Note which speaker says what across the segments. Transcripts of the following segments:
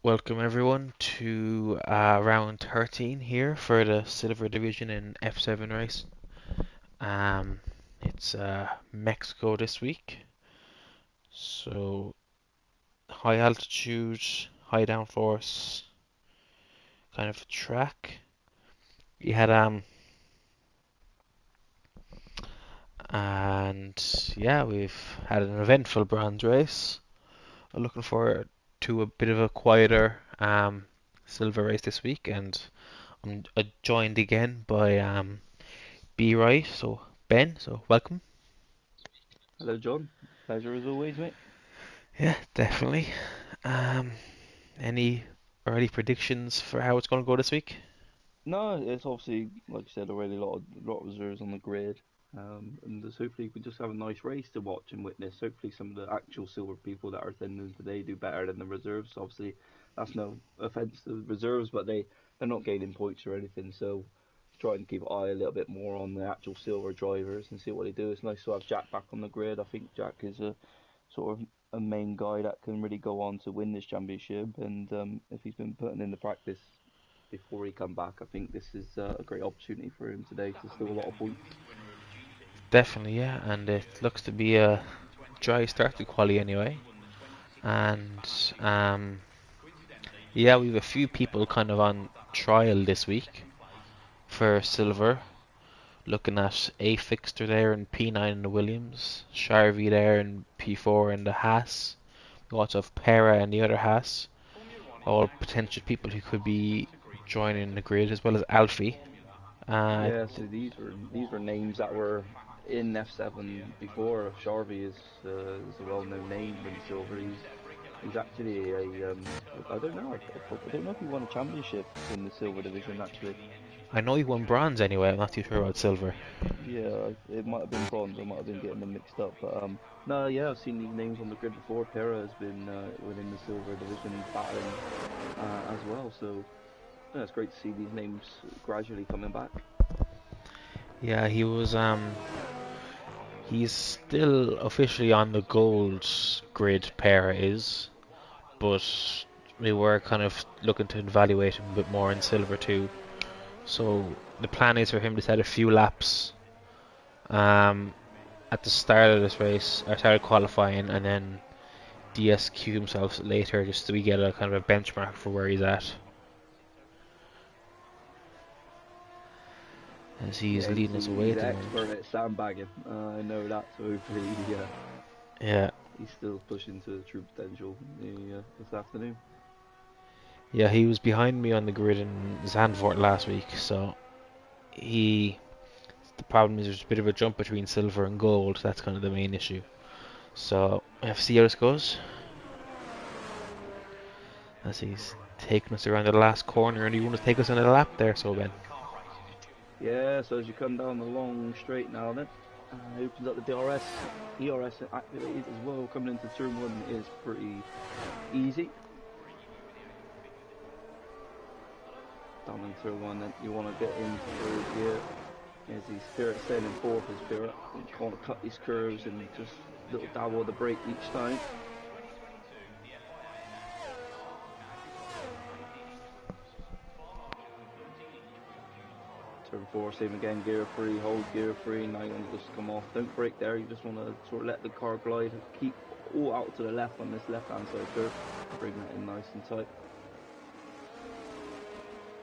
Speaker 1: Welcome everyone to round 13 here for the Silver Division in F7 race. It's Mexico this week, so high altitude, high downforce kind of track. We had and yeah, we've had an eventful bronze race. I'm looking forward to a bit of a quieter silver race this week, and I'm joined again by B Right, so Ben, so welcome.
Speaker 2: Hello, John. Pleasure as always, mate.
Speaker 1: Yeah, definitely. Um, any early predictions for how it's going to go this week?
Speaker 2: No, it's obviously, like you said already, a lot of reserves on the grid. And just hopefully we can just have a nice race to watch and witness. Hopefully some of the actual silver people that are attending today do better than the reserves. Obviously, that's no offense to the reserves, but they're not gaining points or anything. So try and keep an eye a little bit more on the actual silver drivers and see what they do. It's nice to have Jack back on the grid. I think Jack is a sort of a main guy that can really go on to win this championship. And if he's been putting in the practice before he come back, I think this is a great opportunity for him today to steal a lot of points.
Speaker 1: Definitely, yeah, and it looks to be a dry start to quali anyway. And yeah, we have a few people kind of on trial this week for silver. Looking at A Fixter there in P9 in the Williams, Sharvey there in P4 in the Haas. We also have Pera in the other Haas. All potential people who could be joining the grid, as well as Alfie. Uh,
Speaker 2: Yeah, so these were names that were in F7 before. Sharvey is a well-known name in silver. He's actually a I don't know I don't know if he won a championship in the silver division actually.
Speaker 1: I know he won bronze anyway. I'm not too sure about silver.
Speaker 2: Yeah, it might have been bronze. I might have been getting them mixed up, but no, yeah, I've seen these names on the grid before. Pera has been within the silver division battling as well, so yeah, it's great to see these names gradually coming back.
Speaker 1: Yeah, he was. He's still officially on the gold grid. Pair is, but we were kind of looking to evaluate him a bit more in silver too. So the plan is for him to set a few laps um, at the start of this race, or start of qualifying, and then DSQ himself later, just so we get a kind of a benchmark for where he's at as he's
Speaker 2: Yeah,
Speaker 1: leading us away
Speaker 2: he's
Speaker 1: at
Speaker 2: an
Speaker 1: the moment.
Speaker 2: expert at sandbagging. I know that, so hopefully
Speaker 1: Yeah,
Speaker 2: he's still pushing to true potential this afternoon.
Speaker 1: yeah, he was behind me on the grid in Zandvoort last week, so he. The problem is there's a bit of a jump between silver and gold. That's kind of the main issue. So we have to see how this goes as he's taking us around the last corner, and he want to take us on a lap there. So Ben,
Speaker 2: Yeah, so as you come down the long straight now, then opens up the DRS, ERS activated as well. Coming into turn one is pretty easy. Down in turn one, then you want to get into third gear. As the Spirit staying in fourth is Spirit. You want to cut these curves and just little dabble of the brake each time. Turn four, same again, gear free, hold gear free. Now you want to just come off. Don't brake there. You just want to sort of let the car glide. Keep all out to the left on this left-hand side curve. Bring that in nice and tight.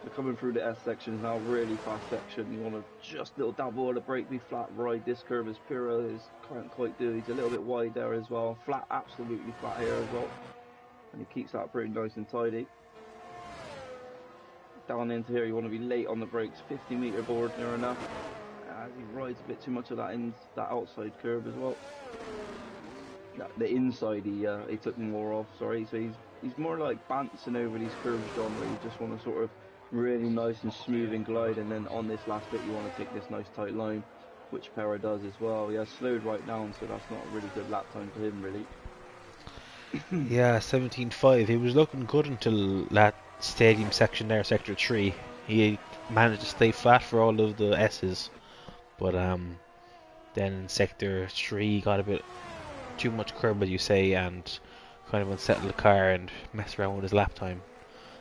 Speaker 2: So coming through the S section is now really fast section. You want to just little dabble of the brake, be flat, ride this curve as Piro is can't quite do. He's a little bit wide there as well. Flat, absolutely flat here as well. And he keeps that pretty nice and tidy. Down into here, you want to be late on the brakes. 50-meter board near enough. As he rides a bit too much of that outside curve as well. The inside he took more off. Sorry, so he's more like bouncing over these curves, John, where you just want to sort of really nice and smooth and glide, and then on this last bit you want to take this nice tight line, which Pera does as well. He has slowed right down, so that's not a really good lap time for him, really.
Speaker 1: yeah, 17.5. He was looking good until that stadium section there, sector three. He managed to stay flat for all of the S's, but then in sector three got a bit too much curb, as you say, and kind of unsettle the car and mess around with his lap time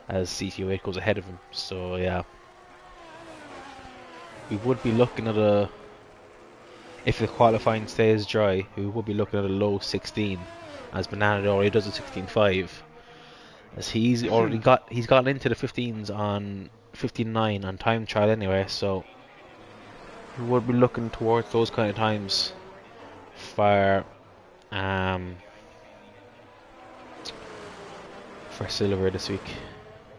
Speaker 1: as CT08 goes ahead of him. So yeah, we would be looking at a, if the qualifying stays dry, we would be looking at a low 16, as Banana already does a 16.5, as he's gotten into the 15s on 15.9 on time trial anyway. So we would be looking towards those kind of times for um for silver this week.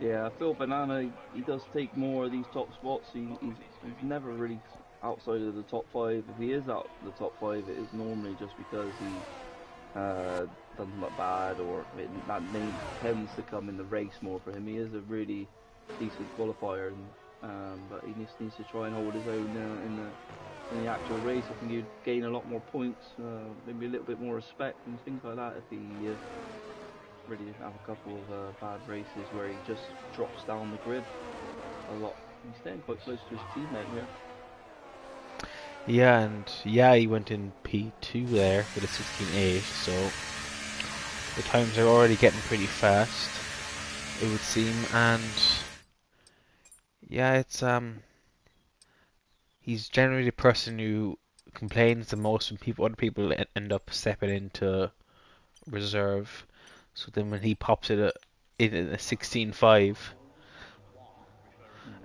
Speaker 2: Yeah, I feel Banana, he does take more of these top spots. He's never really outside of the top five. If he is out the top five, it is normally just because he doesn't look bad, or that name tends to come in the race more for him. He is a really decent qualifier, but he just needs to try and hold his own in the actual race. I think he'd gain a lot more points, maybe a little bit more respect and things like that if he really have a couple of bad races where he just drops down the grid a lot. He's staying quite close to his teammate here.
Speaker 1: Yeah, and yeah, he went in P2 there with a 16.8, so the times are already getting pretty fast, it would seem. And yeah, it's he's generally the person who complains the most when other people end up stepping into reserve. So then when he pops it in a 16.5,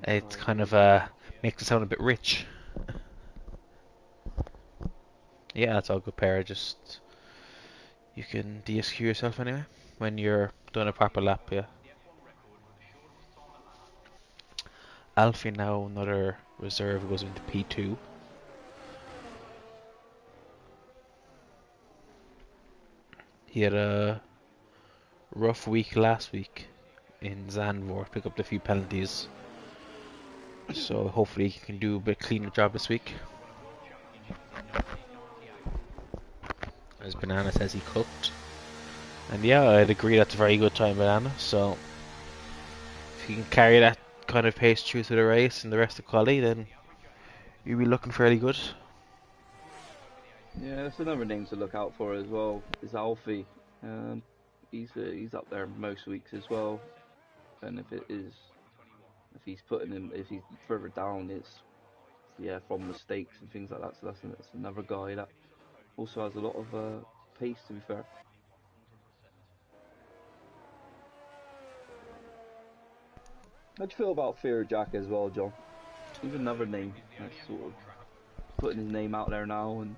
Speaker 1: it's kind of makes it sound a bit rich. Yeah, that's all good, pair. Just you can DSQ yourself anyway when you're doing a proper lap. Yeah. Alfie now another reserve goes into P2. He had a rough week last week in Zandvoort, pick up a few penalties. So hopefully he can do a bit cleaner job this week. As Banana says he cooked. And yeah, I'd agree that's a very good time, Banana. So if you can carry that kind of pace through to the race and the rest of quality, then you'll be looking fairly good.
Speaker 2: Yeah, that's another name to look out for as well. Is Alfie. Um, he's up there most weeks as well. And if he's putting him, if he's further down, it's from mistakes and things like that. So that's another guy that also has a lot of pace. To be fair. How do you feel about Fear Jack as well, John? He's another name that's sort of putting his name out there now, and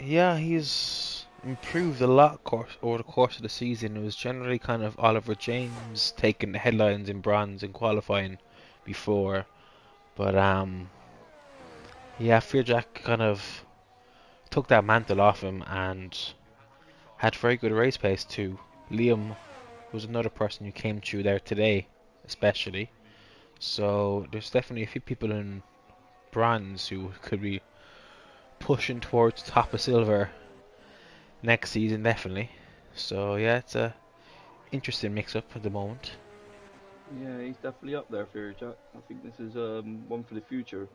Speaker 1: Yeah, he's improved a lot over the course of the season. It was generally kind of Oliver James taking the headlines in bronze in qualifying before, but yeah, Fearjack kind of took that mantle off him and had very good race pace too. Liam was another person who came through there today, especially. So there's definitely a few people in bronze who could be pushing towards the top of silver next season, definitely. So yeah, it's a interesting mix-up at the moment.
Speaker 2: yeah, he's definitely up there, Fear Jack. I think this is one for the future.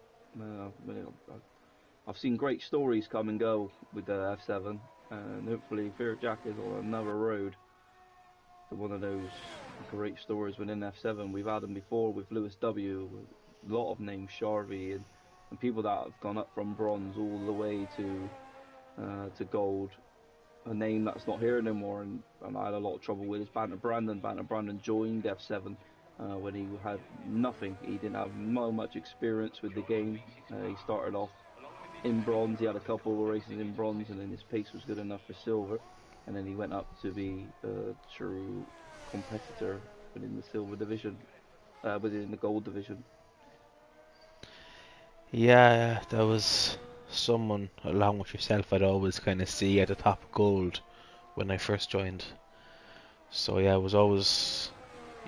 Speaker 2: I've seen great stories come and go with the F7, and hopefully Fear Jack is on another road to one of those great stories within F7. We've had them before with Lewis W, with a lot of names, Sharvey, and people that have gone up from bronze all the way to gold. A name that's not here anymore, and I had a lot of trouble with is Banter Brandon. Banter Brandon joined F7 when he had nothing. He didn't have much experience with the game. He started off in bronze. He had a couple of races in bronze, and then his pace was good enough for silver. And then he went up to be a true competitor within the silver division, within the gold division.
Speaker 1: Yeah, there was someone along with yourself I'd always kind of see at the top of gold when I first joined. So yeah, it was always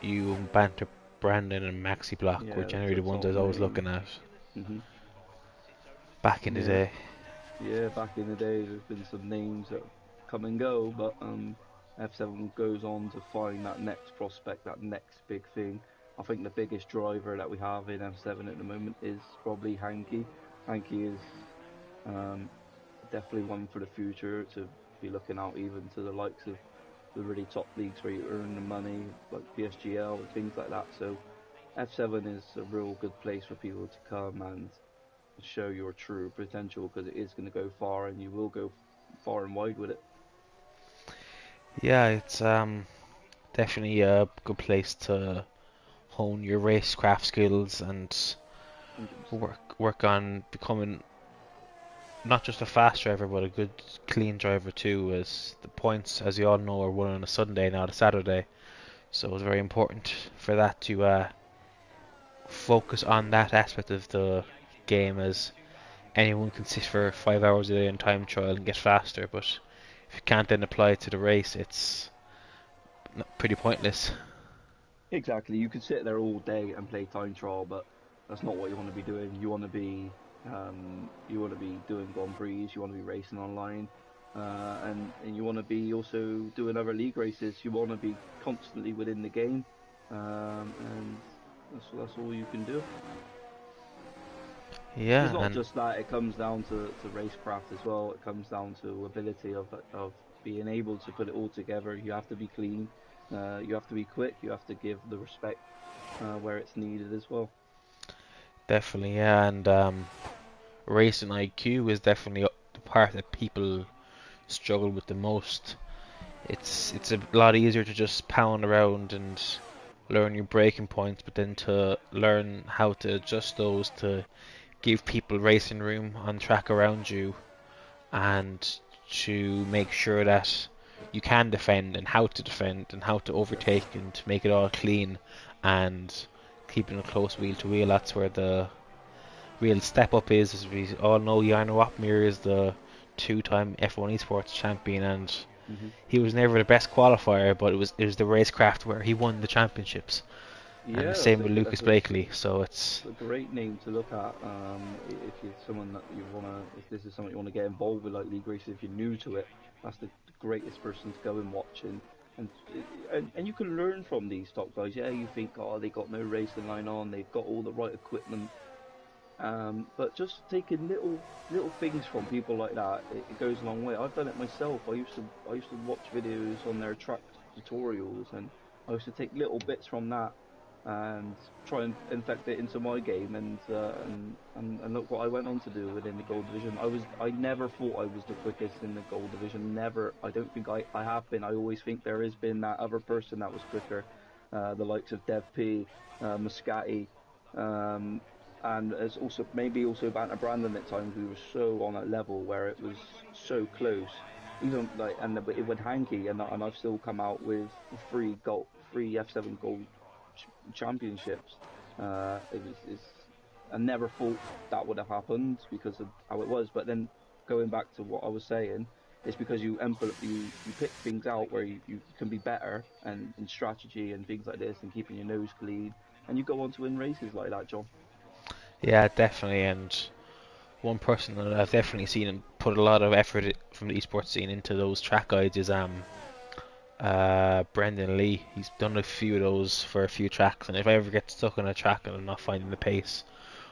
Speaker 1: you and Banter Brandon and Maxi Block were
Speaker 2: Yeah,
Speaker 1: generally
Speaker 2: the
Speaker 1: the ones I
Speaker 2: top
Speaker 1: was always
Speaker 2: names.
Speaker 1: looking at
Speaker 2: hmm
Speaker 1: back in the
Speaker 2: Yeah,
Speaker 1: day.
Speaker 2: yeah. Back in the day, there's been some names that come and go, but F7 goes on to find that next prospect, that next big thing. I think the biggest driver that we have in F7 at the moment is probably Hanky. Hanky is um, definitely one for the future to be looking out even to the likes of the really top leagues where you earn the money, like PSGL and things like that. So F7 is a real good place for people to come and show your true potential, because it is going to go far and you will go far and wide with it.
Speaker 1: Yeah, it's definitely a good place to hone your racecraft skills and
Speaker 2: 100%.
Speaker 1: work on becoming not just a fast driver but a good clean driver too, as the points, as you all know, are won on a Sunday, not a Saturday. So it's very important for that to focus on that aspect of the game, as anyone can sit for 5 hours a day in time trial and get faster, but if you can't then apply it to the race, it's pretty pointless.
Speaker 2: Exactly. You could sit there all day and play time trial, but that's not what you want to be doing. You want to be doing Grand Prix. You want to be racing online, and you want to be also doing other league races. You want to be constantly within the game, and that's all you can do. It's
Speaker 1: Yeah,
Speaker 2: not
Speaker 1: and
Speaker 2: just that; it comes down to racecraft as well. It comes down to ability of being able to put it all together. You have to be clean. You have to be quick. You have to give the respect where it's needed as well.
Speaker 1: definitely, yeah, and racing IQ is definitely the part that people struggle with the most. It's a lot easier to just pound around and learn your braking points, but then to learn how to adjust those to give people racing room on track around you, and to make sure that you can defend and how to overtake and to make it all clean and keeping a close wheel to wheel. That's where the real step up is. As we all know, Jarno Opmeer is the two-time F1 Esports champion, and
Speaker 2: Hmm.
Speaker 1: he was never the best qualifier, but it was the racecraft where he won the championships. And the
Speaker 2: Yeah,
Speaker 1: same with Lucas Blakely. So it's
Speaker 2: that's a great name to look at. If you're someone that you wanna, if this is something you wanna get involved with, like league races, if you're new to it, that's the greatest person to go and watch, and and you can learn from these top guys. Yeah, you think, oh, they got no racing line on, they've got all the right equipment, but just taking little things from people like that, it goes a long way. I've done it myself. I used to watch videos on their track tutorials, and I used to take little bits from that and try and infect it into my game, and look what I went on to do within the gold division. I never thought I was the quickest in the gold division. Never. I don't think I have been. I always think there has been that other person that was quicker, the likes of Dev P, Muscati. Um, and as also maybe also Banter Brandon at times, we were so on a level where it was so close, even like, and it would hanky, and I've still come out with three F7 gold championships. It was it's, I never thought that would have happened because of how it was, but then going back to what I was saying, it's because you pick things out where you can be better, and in strategy and things like this, and keeping your nose clean, and you go on to win races like that, John.
Speaker 1: yeah, definitely. And one person that I've definitely seen him put a lot of effort from the esports scene into those track guides is Brendan Lee. He's done a few of those for a few tracks, and if I ever get stuck on a track and I'm not finding the pace,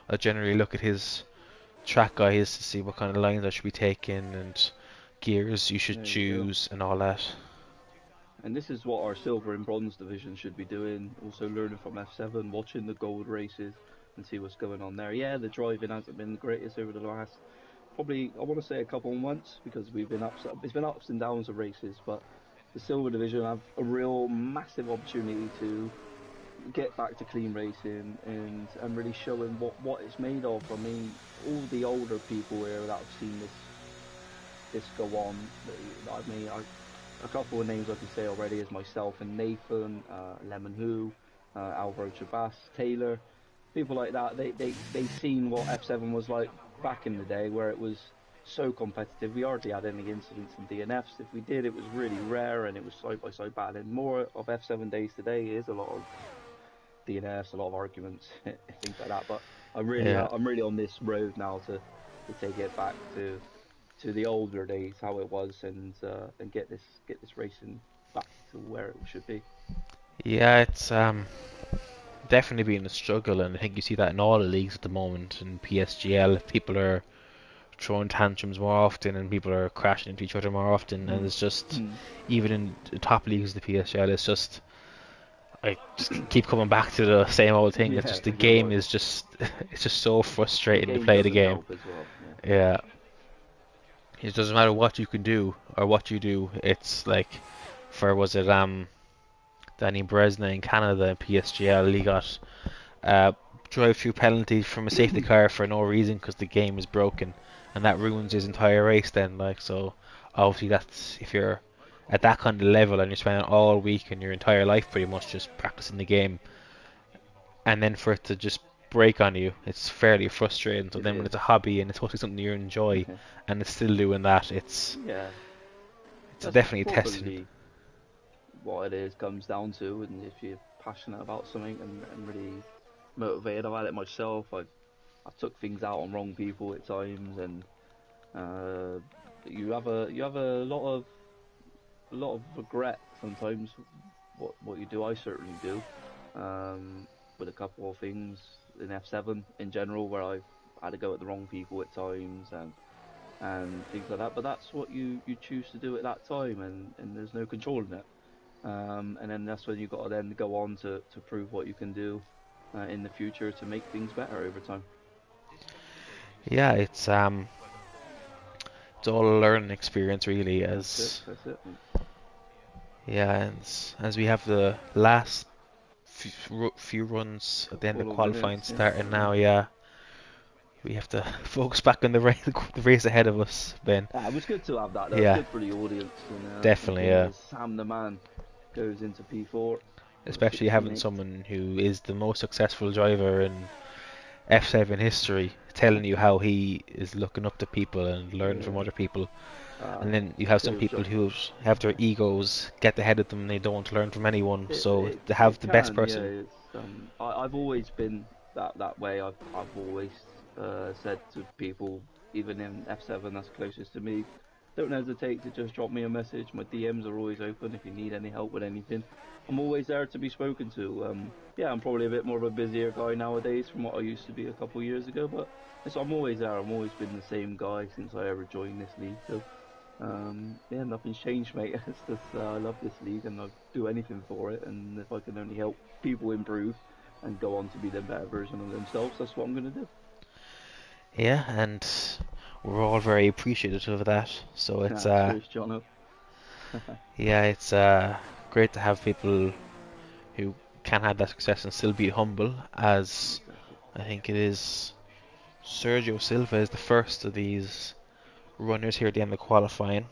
Speaker 1: I generally look at his track guides to see what kind of lines I should be taking and gears you should
Speaker 2: There you go.
Speaker 1: choose and all that.
Speaker 2: And this is what our silver and bronze division should be doing. Also learning from F7, watching the gold races, and see what's going on there. Yeah, the driving hasn't been the greatest over the last, probably, I want to say a couple of months, because we've been ups. It's been ups and downs of races, but the silver division have a real massive opportunity to get back to clean racing, and really showing what it's made of. I mean, all the older people here that have seen this go on. I mean, a couple of names I can say already is myself and Nathan, Lemon Who, Alvaro Chabas, Taylor, people like that. They seen what F7 was like back in the day, where it was so competitive. We hardly had any incidents in DNFs. If we did, it was really rare, and it was side by side battle. And more of F7 days today is a lot of DNFs, a lot of arguments, things like that. But
Speaker 1: Yeah,
Speaker 2: I'm really on this road now to take it back to the older days, how it was, and get this racing back to where it should be.
Speaker 1: yeah, it's definitely been a struggle, and I think you see that in all the leagues at the moment. In PSGL, people are throwing tantrums more often, and people are crashing into each other more often, and it's just
Speaker 2: Mm.
Speaker 1: even in the top leagues of the PSL, it's just I just keep coming back to the same old thing. It's
Speaker 2: Yeah,
Speaker 1: just the
Speaker 2: you're
Speaker 1: game
Speaker 2: right.
Speaker 1: is just it's just so
Speaker 2: The
Speaker 1: frustrating to
Speaker 2: game
Speaker 1: play the
Speaker 2: doesn't
Speaker 1: game.
Speaker 2: help as well. Yeah.
Speaker 1: Yeah, it doesn't matter what you can do or what you do. It's like for was it Danny Bresna in Canada in PSGL, he got drive-through penalty from a safety car for no reason because the game is broken, and that ruins his entire race. Then, like, so obviously that's if you're at that kind of level and you're spending all week and your entire life pretty much just practicing the game, and then for it to just break on you, it's fairly frustrating. So
Speaker 2: It
Speaker 1: then when
Speaker 2: is.
Speaker 1: it's a hobby and it's supposed to be something you enjoy, and it's still doing that,
Speaker 2: Yeah,
Speaker 1: it's
Speaker 2: that's
Speaker 1: definitely testing.
Speaker 2: probably what it is comes down to. And if you're passionate about something and really motivated, I've had it myself. I took things out on wrong people at times, and uh, you have a lot of regret sometimes. What you do, I certainly do. With a couple of things in F7 in general, where I've had to go at the wrong people at times, and things like that. But that's what you choose to do at that time, and there's no controlling it. And then that's when you've got to then go on to prove what you can do in the future to make things better over time.
Speaker 1: Yeah, it's all a learning experience really.
Speaker 2: That's it.
Speaker 1: As
Speaker 2: That's it.
Speaker 1: yeah, and as we have the last few runs at the end of
Speaker 2: Couple of
Speaker 1: qualifying
Speaker 2: minutes. Yeah.
Speaker 1: starting now, yeah, we have to focus back on the race ahead of us, Ben.
Speaker 2: It was good to have that though. It's
Speaker 1: Yeah,
Speaker 2: good for the audience, and
Speaker 1: definitely,
Speaker 2: thinking
Speaker 1: yeah.
Speaker 2: as Sam the Man goes into P4 or
Speaker 1: Especially having
Speaker 2: 16-8.
Speaker 1: someone who is the most successful driver in F7 history telling you how he is looking up to people and learning from
Speaker 2: Yeah.
Speaker 1: other people.
Speaker 2: Uh,
Speaker 1: And then you have some
Speaker 2: Goes
Speaker 1: people
Speaker 2: up.
Speaker 1: who have their egos get ahead of them and they don't learn from anyone.
Speaker 2: It,
Speaker 1: So
Speaker 2: it
Speaker 1: to have
Speaker 2: it
Speaker 1: the best
Speaker 2: can, yeah.
Speaker 1: person,
Speaker 2: I've always been that way. I've always said to people, even in F7 that's closest to me, don't hesitate to just drop me a message. My DMs are always open if you need any help with anything. I'm always there to be spoken to. Yeah, I'm probably a bit more of a busier guy nowadays from what I used to be a couple of years ago, but I'm always there. I've always been the same guy since I ever joined this league. So yeah, nothing's changed, mate. It's just I love this league and I'll do anything for it. And if I can only help people improve and go on to be the better version of themselves, that's what I'm gonna do.
Speaker 1: yeah, and we're all very appreciative of that. So it's
Speaker 2: Cheers, John.
Speaker 1: yeah, it's great to have people who can have that success and still be humble. As
Speaker 2: Exactly.
Speaker 1: I think it is Sergio Silva is the first of these runners here at the end of qualifying.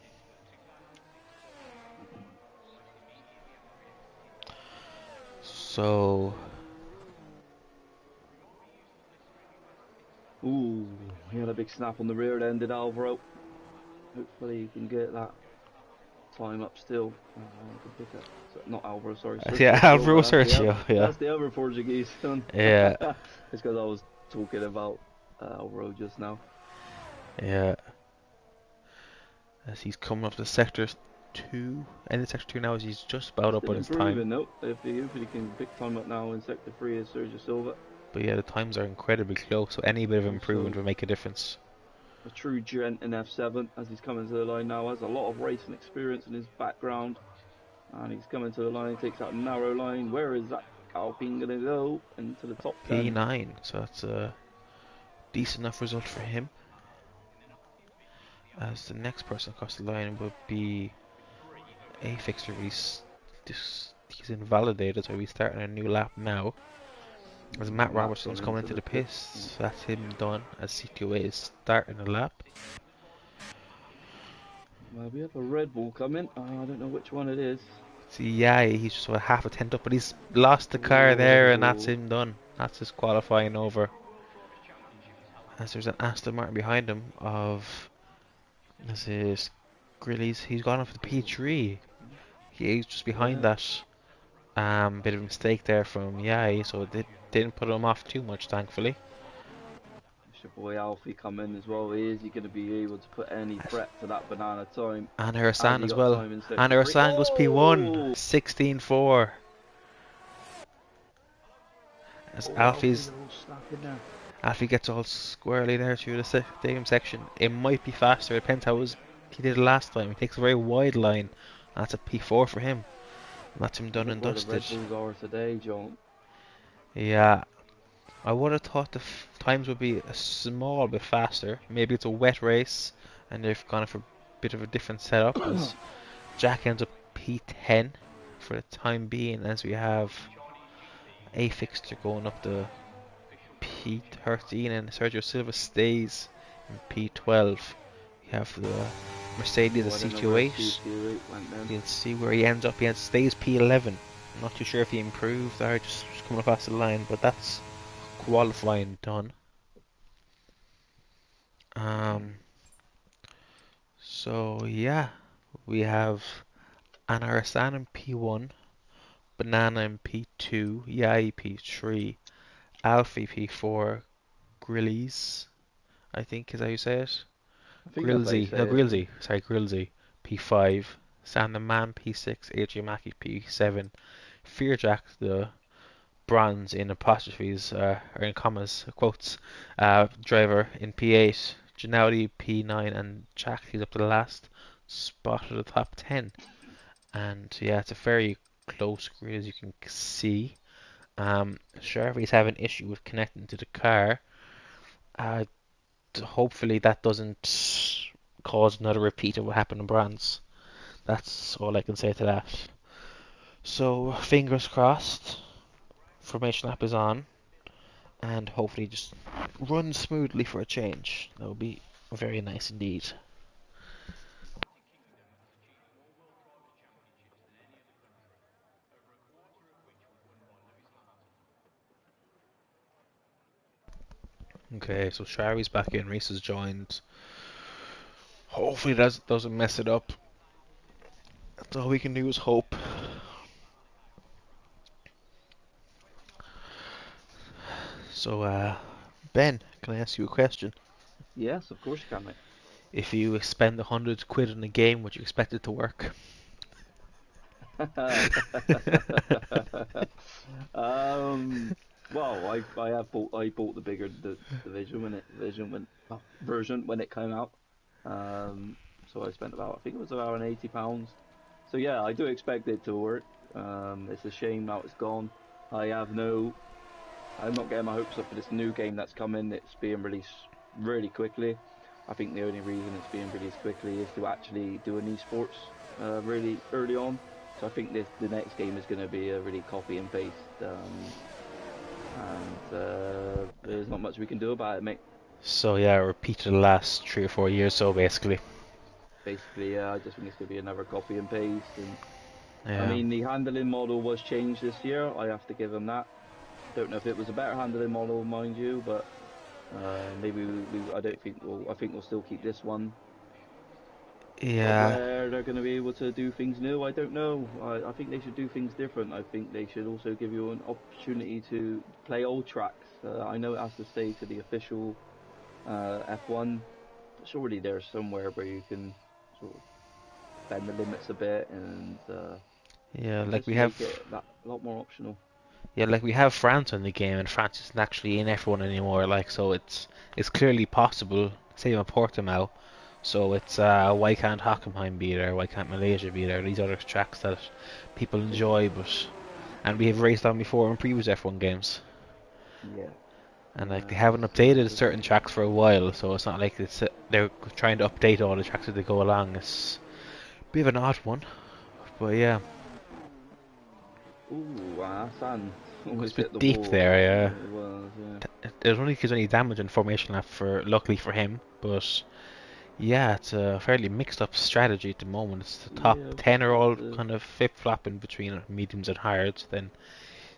Speaker 1: So
Speaker 2: Ooh, he had a big snap on the rear end, did Alvaro. Hopefully he can get that time up still. Can pick up. Not Alvaro, sorry.
Speaker 1: yeah,
Speaker 2: Sergio
Speaker 1: Alvaro
Speaker 2: Silva.
Speaker 1: Sergio, yeah,
Speaker 2: That's the other Portuguese son.
Speaker 1: yeah,
Speaker 2: It's because I was talking about Alvaro just now.
Speaker 1: yeah. As he's coming up to sector 2, and in sector 2 now as he's just about up
Speaker 2: Still
Speaker 1: on his time.
Speaker 2: improving though. If he can pick time up now in sector 3 is Sergio Silva.
Speaker 1: But yeah, the times are incredibly close, so any bit of improvement
Speaker 2: Also,
Speaker 1: will make a difference.
Speaker 2: a true gent in F7 as he's coming to the line now. Has a lot of racing experience in his background. And he's coming to the line, takes that narrow line. Where is that Alpine going to go? Into the top 10.
Speaker 1: P9, so that's a decent enough result for him. As the next person across the line would be a fixture. He's invalidated, so he's starting a new lap now. As Matt Robertson's coming into the pits, that's him done. As CQA is starting a lap.
Speaker 2: Well, we have a Red Bull coming. I don't know which one it is.
Speaker 1: See, yeah, he's just about half a tent up, but he's lost the car there, and that's him done. That's his qualifying over. As there's an Aston Martin behind him of this is Grillies. He's gone off the P3. He's just behind that. Bit of a mistake there from Yai, so it didn't put him off too much, thankfully.
Speaker 2: It's your boy Alfie coming as well. Is he going to be able to put any threat to that banana time?
Speaker 1: And Hurasan as well. And Hurasan goes P1, 16.4. As Alfie's After he gets all squarely there through the stadium section, it might be faster. It depends he did it last time. He takes a very wide line. That's a P4 for him. That's him done
Speaker 2: Look
Speaker 1: and
Speaker 2: where the
Speaker 1: dusted.
Speaker 2: Red Bulls are today, John.
Speaker 1: Yeah, I would have thought the times would be a small bit faster. Maybe it's a wet race and they've gone for a bit of a different setup as Jack ends up P10 for the time being as we have a fixture going up the P13 and Sergio Silva stays in P12. We have the Mercedes
Speaker 2: Oh,
Speaker 1: at
Speaker 2: I don't know where
Speaker 1: CT08.
Speaker 2: CT8 went then.
Speaker 1: We'll see where he ends up. He stays P11. I'm not too sure if he improved or just coming across the line, but that's qualifying done. Um, so yeah, we have Anarasan in P1, Banana in P2, Yai P3, Alfie P4, Grillies, I think is how you say it.
Speaker 2: I think that's how you say it.
Speaker 1: Grillsy, P5, Sam the Man P6, AJ Mackey P7, Fearjack the bronze in apostrophes or in commas quotes driver in P8, Gennady P9, and Jack he's up to the last spot of the top 10. And yeah, it's a very close grid as you can see. Sharvy's having an issue with connecting to the car. Uh, Hopefully that doesn't cause another repeat of what happened in Bronze. That's all I can say to that. So fingers crossed. Formation lap is on, and hopefully just run smoothly for a change. That would be very nice indeed. Okay, so Shari's back in. Reese has joined. Hopefully that doesn't mess it up. That's all we can do is hope. So, Ben, can I ask you a question?
Speaker 2: Yes, of course you can, mate.
Speaker 1: If you spend 100 quid on a game, would you expect it to work?
Speaker 2: um, well, I bought the bigger the version when it came out. Um, so I spent about I think it was around £80. So yeah, I do expect it to work. It's a shame now it's gone. I have no, I'm not getting my hopes up for this new game that's coming. It's being released really quickly. I think the only reason it's being released quickly is to actually do an esports really early on. So I think the next game is going to be a really copy and paste, and there's not much we can do about it, mate.
Speaker 1: So yeah, repeat the last 3 or 4 years. So basically,
Speaker 2: Basically, yeah, I just think it's going to be another copy and paste. And I
Speaker 1: yeah,
Speaker 2: mean, the handling model was changed this year. I have to give them that. Don't know if it was a better handling model, mind you, but maybe I don't think. Well, I think we'll still keep this one. But
Speaker 1: yeah,
Speaker 2: where they're going to be able to do things new, I don't know. I think they should do things different. I think they should also give you an opportunity to play old tracks. I know it has to stay to the official F1. Surely there's somewhere where you can sort of bend the limits a bit and
Speaker 1: yeah. Like
Speaker 2: just
Speaker 1: we have,
Speaker 2: make it that a lot more optional.
Speaker 1: yeah, like we have France in the game, and France isn't actually in F1 anymore. Like, so it's clearly possible. Same with Portimao. So it's why can't Hockenheim be there? Why can't Malaysia be there? These other tracks that people enjoy, but and we have raced on before in previous F1 games.
Speaker 2: Yeah,
Speaker 1: And like they
Speaker 2: yeah,
Speaker 1: haven't
Speaker 2: it's
Speaker 1: updated certain tracks for a while, so it's not like they're trying to update all the tracks as they go along. It's a bit of an odd one, but yeah,
Speaker 2: ooh, San
Speaker 1: it's a
Speaker 2: almost hit
Speaker 1: bit
Speaker 2: the
Speaker 1: deep
Speaker 2: wall.
Speaker 1: there. Yeah,
Speaker 2: It was, yeah.
Speaker 1: there's only because any damage in formation left for luckily for him, but yeah, it's a fairly mixed up strategy at the moment. It's the top
Speaker 2: Yeah, I was
Speaker 1: 10
Speaker 2: just
Speaker 1: are
Speaker 2: about
Speaker 1: all
Speaker 2: to.
Speaker 1: kind of flip flopping between mediums and hards. Then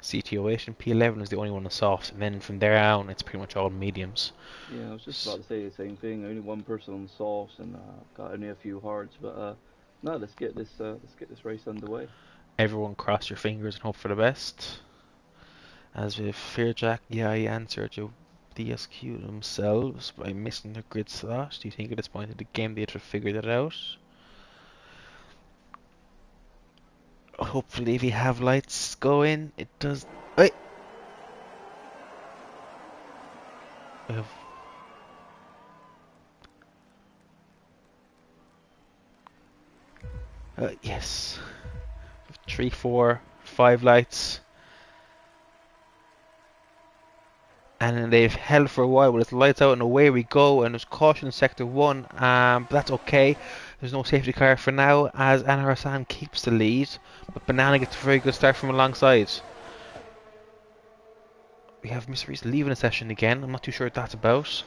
Speaker 1: CTO8 and P11 is the only one in softs, and then from there on it's pretty much all mediums.
Speaker 2: Yeah, I was just about to say the same thing. Only one person on sauce, and got only a few hards. But no, let's get this race underway.
Speaker 1: Everyone cross your fingers and hope for the best. As with Fearjack, Yai and Sergio DSQ themselves by missing their grid slot. Do you think at this point in the game they'd have figured it out? Hopefully, if you have lights going, it does. Wait! We have yes, 3, 4, 5 lights. And then they've held for a while with its lights out and away we go, and there's caution in sector 1, but that's okay. There's no safety car for now as Anna Hassan keeps the lead, but Banana gets a very good start from alongside. We have Mr. Reese leaving the session again. I'm not too sure what that's about.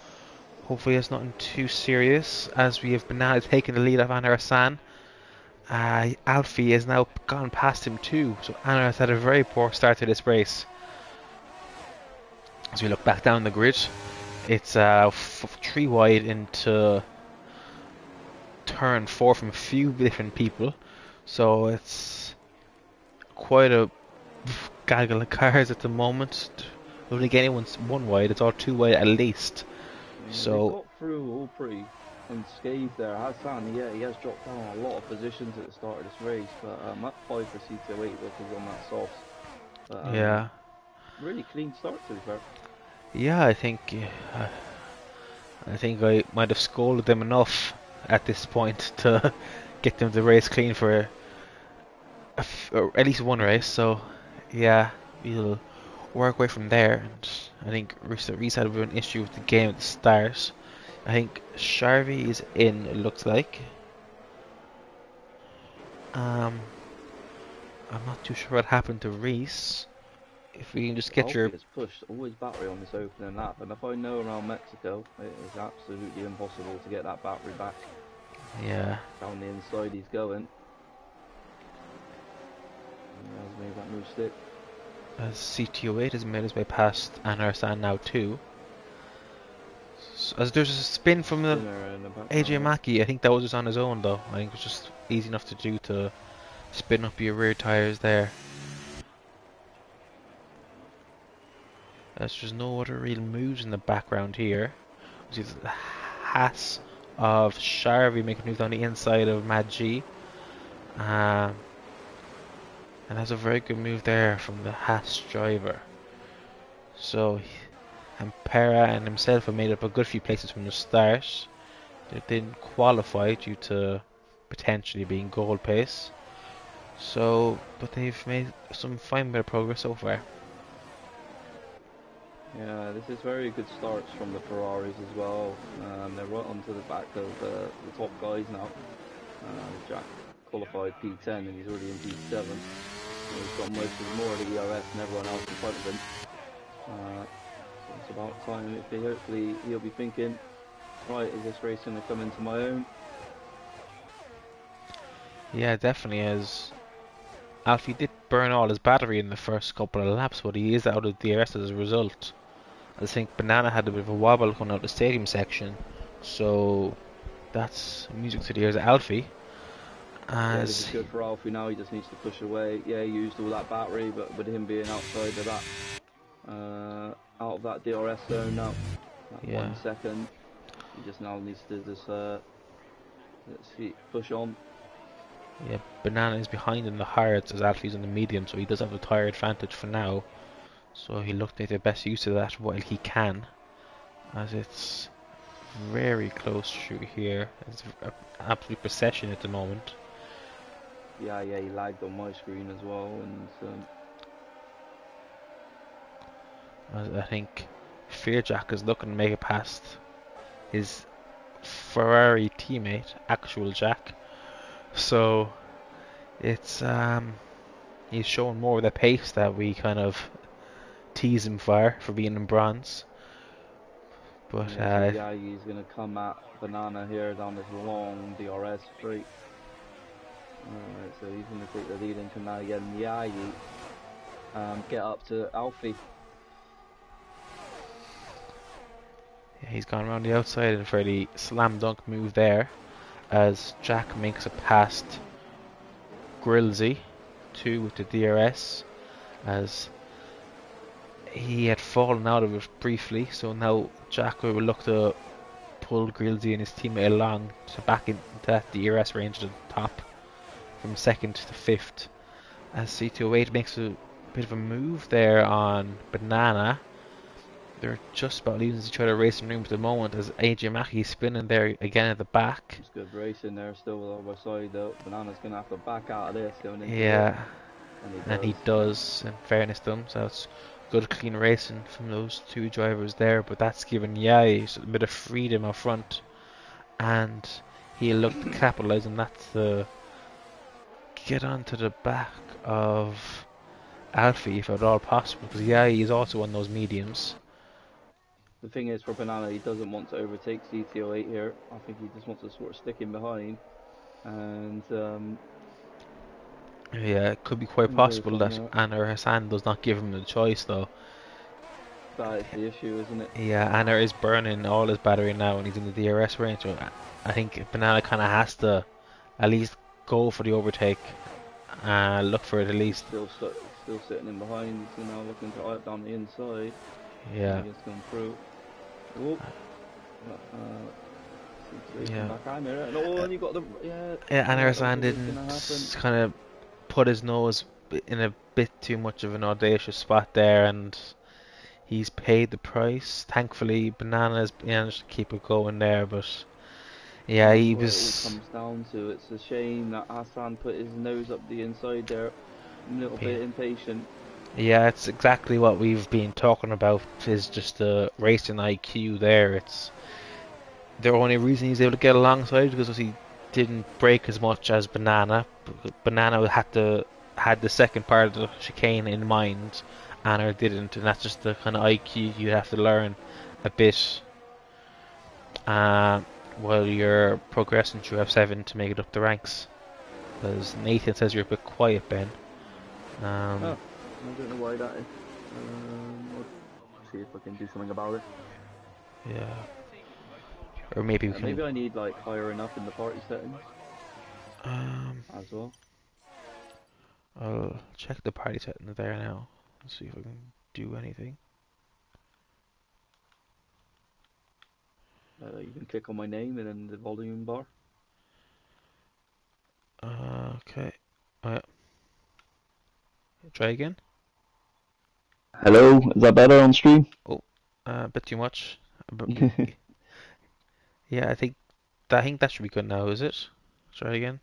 Speaker 1: Hopefully it's nothing too serious as we have Banana taking the lead of Anna Hassan. Alfie has now gone past him too, so Anna has had a very poor start to this race. As we look back down the grid, it's 3 wide into turn 4 from a few different people, so it's quite a gaggle of cars at the moment. I don't think anyone's 1 wide, it's all 2 wide at least.
Speaker 2: Yeah,
Speaker 1: So
Speaker 2: they got through all pretty unscathed there. Hassan, yeah, he has dropped down a lot of positions at the start of this race, but that 5 for CT08 was on that soft. But,
Speaker 1: yeah,
Speaker 2: really clean start to be fair.
Speaker 1: yeah, I think I might have scolded them enough at this point to get them to race clean for or at least 1 race. So yeah, we'll work away from there. And I think Reese had a bit of an issue with the game at the start. I think Sharvey is in. It looks like. I'm not too sure what happened to Reese. If we can just get
Speaker 2: Alfie
Speaker 1: your
Speaker 2: has pushed all his battery on this opening lap, and if I know around Mexico, it is absolutely impossible to get that battery back.
Speaker 1: yeah.
Speaker 2: Down the inside he's going. He has made that move stick.
Speaker 1: As CT08 has made his way past Anarsan now too. So, as there's a spin from the AJ Mackey, I think that was just on his own though. I think it was just easy enough to do to spin up your rear tyres there. There's no other real moves in the background here. We see the Haas of Sharvey making a move down the inside of Mad G. And that's a very good move there from the Haas driver. So Ampera and himself have made up a good few places from the start. They didn't qualify due to potentially being goal pace. So, but they've made some fine bit of progress so far.
Speaker 2: Yeah, this is very good starts from the Ferraris as well. They're right onto the back of the top guys now. Jack qualified P10 and he's already in P7. He's got most of more of the ERS and everyone else in front of him. It's about time. Hopefully he'll be thinking, right, is this race going to come into my own?
Speaker 1: Yeah, definitely is. Alfie did burn all his battery in the first couple of laps, but he is out of DRS as a result. I think Banana had a bit of a wobble coming out the stadium section, so that's music to the ears of Alfie.
Speaker 2: Yeah, this is good for Alfie now. He just needs to push away. Yeah, he used all that battery, but with him being outside of that, out of that DRS zone now, that 1 second, he just now needs to just let's see, push on.
Speaker 1: Yeah, Banana is behind in the hards as Alfie's in the medium, so he does have the tyre advantage for now. So he looked to make the best use of that while he can, as it's very close through here. It's an absolute procession at the moment.
Speaker 2: Yeah, he lagged on my screen as well, and
Speaker 1: I think Fearjack is looking to make it past his Ferrari teammate, Actual Jack. So it's he's showing more of the pace that we kind of tease him for being in bronze. But
Speaker 2: yeah, he's gonna come at Banana here down this long DRS straight. Alright, so he's gonna take the lead into now again. Yagi get up to Alfie.
Speaker 1: Yeah, he's gone around the outside in a fairly slam dunk move there, as Jack makes it past Grillsy, 2 with the DRS, as he had fallen out of it briefly, so now Jack will look to pull Grillsy and his teammate along to back into that DRS range at the top, from 2nd to 5th, as CT08 makes a bit of a move there on Banana, They're just about losing each other racing room at the moment as AJ Mackey's spinning there again at the back.
Speaker 2: It's good racing there still by side though. Banana's gonna have to back out of this going into the,
Speaker 1: Yeah,
Speaker 2: and he
Speaker 1: and
Speaker 2: does.
Speaker 1: he does, in fairness to him, so it's good clean racing from those two drivers there, but that's given Yai a bit of freedom up front, and he'll look to capitalise on that to get onto the back of Alfie if at all possible, because Yai is also on those mediums.
Speaker 2: The thing is for Banana, he doesn't want to overtake CTO8 here. I think he just wants to sort of stick in behind and
Speaker 1: Yeah, it could be quite
Speaker 2: go
Speaker 1: possible
Speaker 2: from
Speaker 1: that
Speaker 2: there.
Speaker 1: Anna Hassan does not give him the choice though.
Speaker 2: That is the issue, isn't it?
Speaker 1: Yeah, Anna is burning all his battery now and he's in the DRS range, so I think Banana kind of has to at least go for the overtake. Look for it at
Speaker 2: He's
Speaker 1: least.
Speaker 2: still sitting in behind. He's now looking to eye up down the inside.
Speaker 1: Yeah.
Speaker 2: He has gone through. Oh,
Speaker 1: Yeah.
Speaker 2: back on there. No, and you got the
Speaker 1: Yeah, Anna Hassan
Speaker 2: what's gonna happen?
Speaker 1: didn't kind of put his nose in a bit too much of an audacious spot there, and he's paid the price. Thankfully, Banana's managed to keep it going there, but yeah,
Speaker 2: That's
Speaker 1: he
Speaker 2: what it all
Speaker 1: was.
Speaker 2: comes down to. It's a shame that Hassan put his nose up the inside there, a little
Speaker 1: Yeah,
Speaker 2: bit impatient.
Speaker 1: yeah, it's exactly what we've been talking about. Is just the racing IQ there. It's the only reason he's able to get alongside because he didn't break as much as Banana. Banana had the second part of the chicane in mind, Anna didn't, and that's just the kind of IQ you have to learn a bit uh, while you're progressing through F7 to make it up the ranks. Because Nathan says you're a bit quiet, Ben.
Speaker 2: Oh, I don't know why that is. I'll see if I can do something about it.
Speaker 1: Yeah, or maybe we can.
Speaker 2: Maybe I need like higher enough in the party settings
Speaker 1: Um,
Speaker 2: as well.
Speaker 1: I'll check the party settings there now. See if I can do anything.
Speaker 2: You can click on my name and then the volume bar.
Speaker 1: Okay. Uh, Try again.
Speaker 2: Hello, is that better on stream?
Speaker 1: Oh, a bit too much. But yeah, I think that should be good now. Is it? Try again.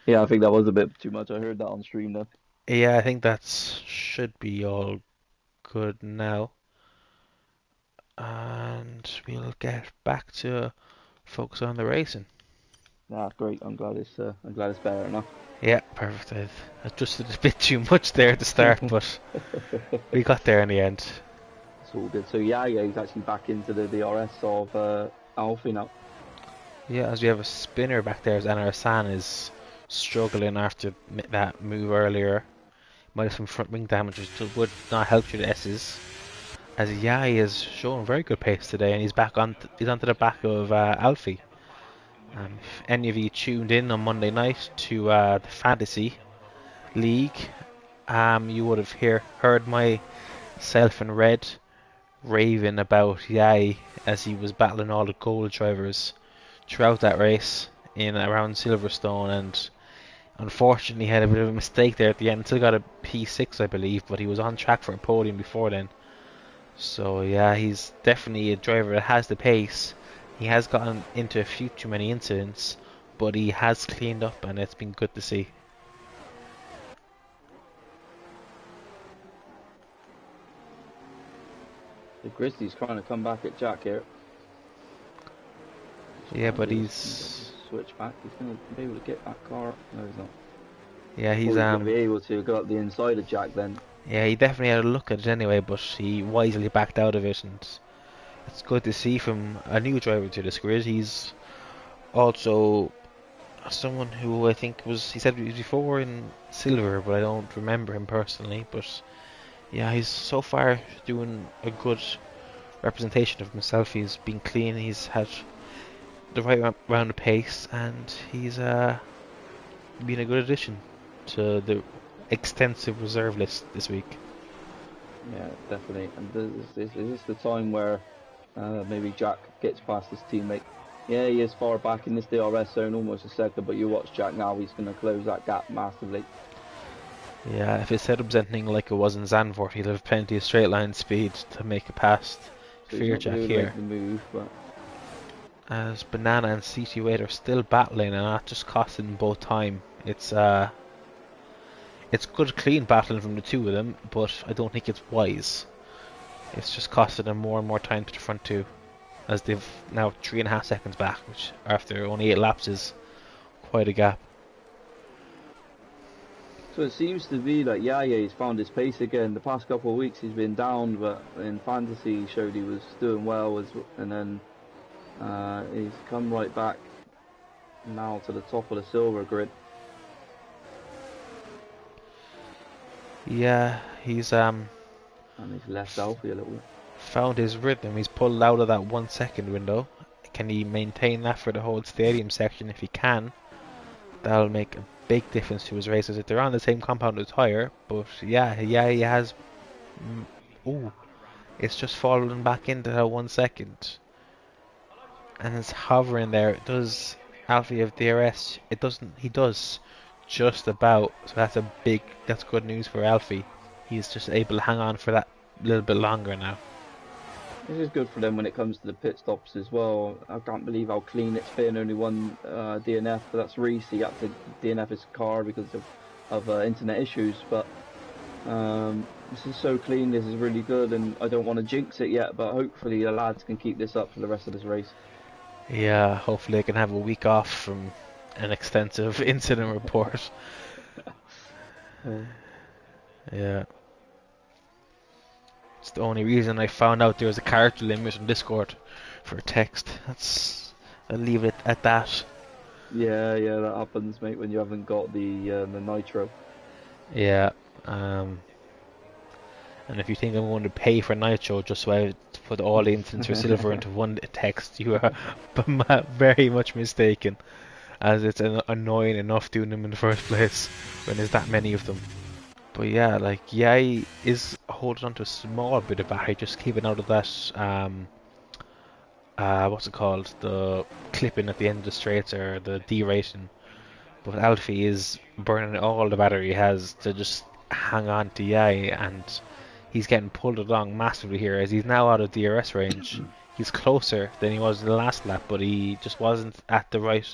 Speaker 2: Yeah, I think that was a bit too much. I heard that on stream though.
Speaker 1: Yeah, I think that should be all good now. And we'll get back to focus on the racing.
Speaker 2: Nah, great. I'm glad it's better now.
Speaker 1: Yeah, perfect. I adjusted a bit too much there at the start, but we got there in the end.
Speaker 2: It's all good. So yeah, he's actually back into the DRS of Alfie now.
Speaker 1: Yeah, as we have a spinner back there, as Anna Hassan is struggling after that move earlier. Might have some front wing damage, which would not help you the S's. As Yai is showing very good pace today, and he's onto the back of Alfie. If any of you tuned in on Monday night to the Fantasy League, you would have heard myself and Red raving about Yai as he was battling all the gold drivers throughout that race in around Silverstone, and unfortunately had a bit of a mistake there at the end. Still got a P6, I believe, but he was on track for a podium before then. So yeah, he's definitely a driver that has the pace. He has gotten into a few too many incidents, but he has cleaned up, and it's been good to see.
Speaker 2: The Grizzlies trying to come back at Jack here.
Speaker 1: Yeah, but
Speaker 2: he's switch back. He's going to be able to get that car. No, he's not.
Speaker 1: Yeah, he's
Speaker 2: going to be able to go up the inside of Jack then.
Speaker 1: Yeah, he definitely had a look at it anyway, but he wisely backed out of it, and it's good to see from a new driver to this grid. He's also someone who I think he said he was before in silver, but I don't remember him personally. But yeah, he's so far doing a good representation of himself. He's been clean, he's had the right round of pace, and he's been a good addition to the extensive reserve list this week.
Speaker 2: Yeah, definitely. And is this the time where maybe Jack gets past his teammate? Yeah, he is far back in this DRS zone, almost a second, but you watch Jack now, he's going to close that gap massively.
Speaker 1: Yeah, if his setup's anything like it was in Zandvoort, he'll have plenty of straight line speed to make it past
Speaker 2: So he's not
Speaker 1: Fearjack
Speaker 2: going to make
Speaker 1: here.
Speaker 2: the move, but
Speaker 1: As Banana and CT8 are still battling and not just costing them both time. It's good clean battling from the two of them, but I don't think it's wise. It's just costing them more and more time to the front two, as they've now 3.5 seconds back, which after only 8 laps is quite a gap.
Speaker 2: so it seems to be like Yaya's found his pace again. The past couple of weeks he's been down, but in fantasy he showed he was doing well, and then he's come right back now to the top of the silver grid.
Speaker 1: Yeah, he's
Speaker 2: And he's left Alfie a little bit.
Speaker 1: found his rhythm. He's pulled out of that 1 second window. Can he maintain that for the whole stadium section? If he can, that'll make a big difference to his races. If they're on the same compound tyre, but he has. Ooh, it's just fallen back into that 1 second, and it's hovering there. Does Alfie have DRS? It doesn't. He does, just about. So that's good news for Alfie. He's just able to hang on for that little bit longer now.
Speaker 2: This is good for them when it comes to the pit stops as well. I can't believe how clean it's been. Only one DNF, but that's Reese. He had to DNF his car because of internet issues. But this is so clean. This is really good, and I don't want to jinx it yet. But hopefully the lads can keep this up for the rest of this race.
Speaker 1: Yeah, hopefully I can have a week off from an extensive incident report. Yeah. It's the only reason I found out there was a character limit on Discord for a text. I'll leave it at that.
Speaker 2: Yeah, that happens, mate, when you haven't got the nitro.
Speaker 1: Yeah. And if you think I'm going to pay for Nitro just so I put all the incidents for silver into one text, you are very much mistaken, as it's annoying enough doing them in the first place when there's that many of them. But yeah, like Yai is holding on to a small bit of battery, just keeping out of that what's it called, the clipping at the end of the straights or the derating. But Alfie is burning all the battery he has to just hang on to Yai, and he's getting pulled along massively here as he's now out of DRS range. He's closer than he was in the last lap, but he just wasn't at the right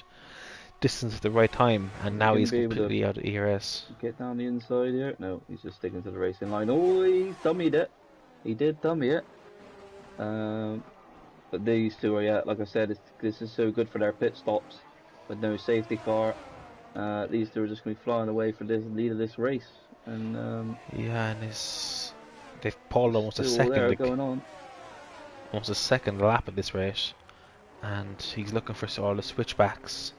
Speaker 1: distance at the right time, and now he's completely out of ERS.
Speaker 2: Get down the inside here. No, he's just sticking to the racing line. Oh, he's dummied it. He did dummy it. But these two are, yeah, like I said, this is so good for their pit stops with no safety car. These two are just going to be flying away for the lead of this race. And
Speaker 1: yeah, and they've pulled almost a second
Speaker 2: going on.
Speaker 1: Almost a second lap of this race, and he's looking for all the switchbacks.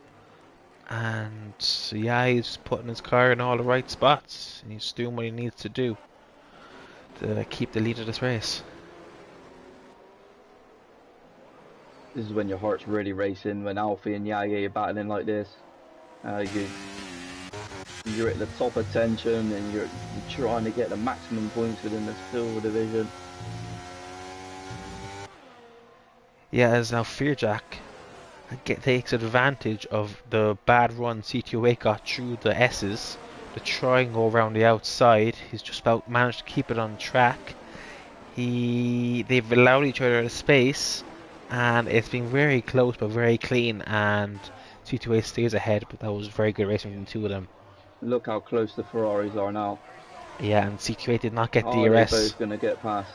Speaker 1: And yeah, he's putting his car in all the right spots, and he's doing what he needs to do to keep the lead of this race.
Speaker 2: This is when your heart's really racing, when Alfie and Yaya are battling like this. You're at the top of tension, and you're trying to get the maximum points within the silver division.
Speaker 1: Yeah, as now Fearjack takes advantage of the bad run CT08 got through the S's to try and go around the outside. He's just about managed to keep it on track. They've allowed each other a space, and it's been very close but very clean, and CT08 stays ahead, but that was very good racing from the two of them.
Speaker 2: Look how close the Ferraris are now.
Speaker 1: Yeah, and CT08 did not get DRS.
Speaker 2: They're both going to get past.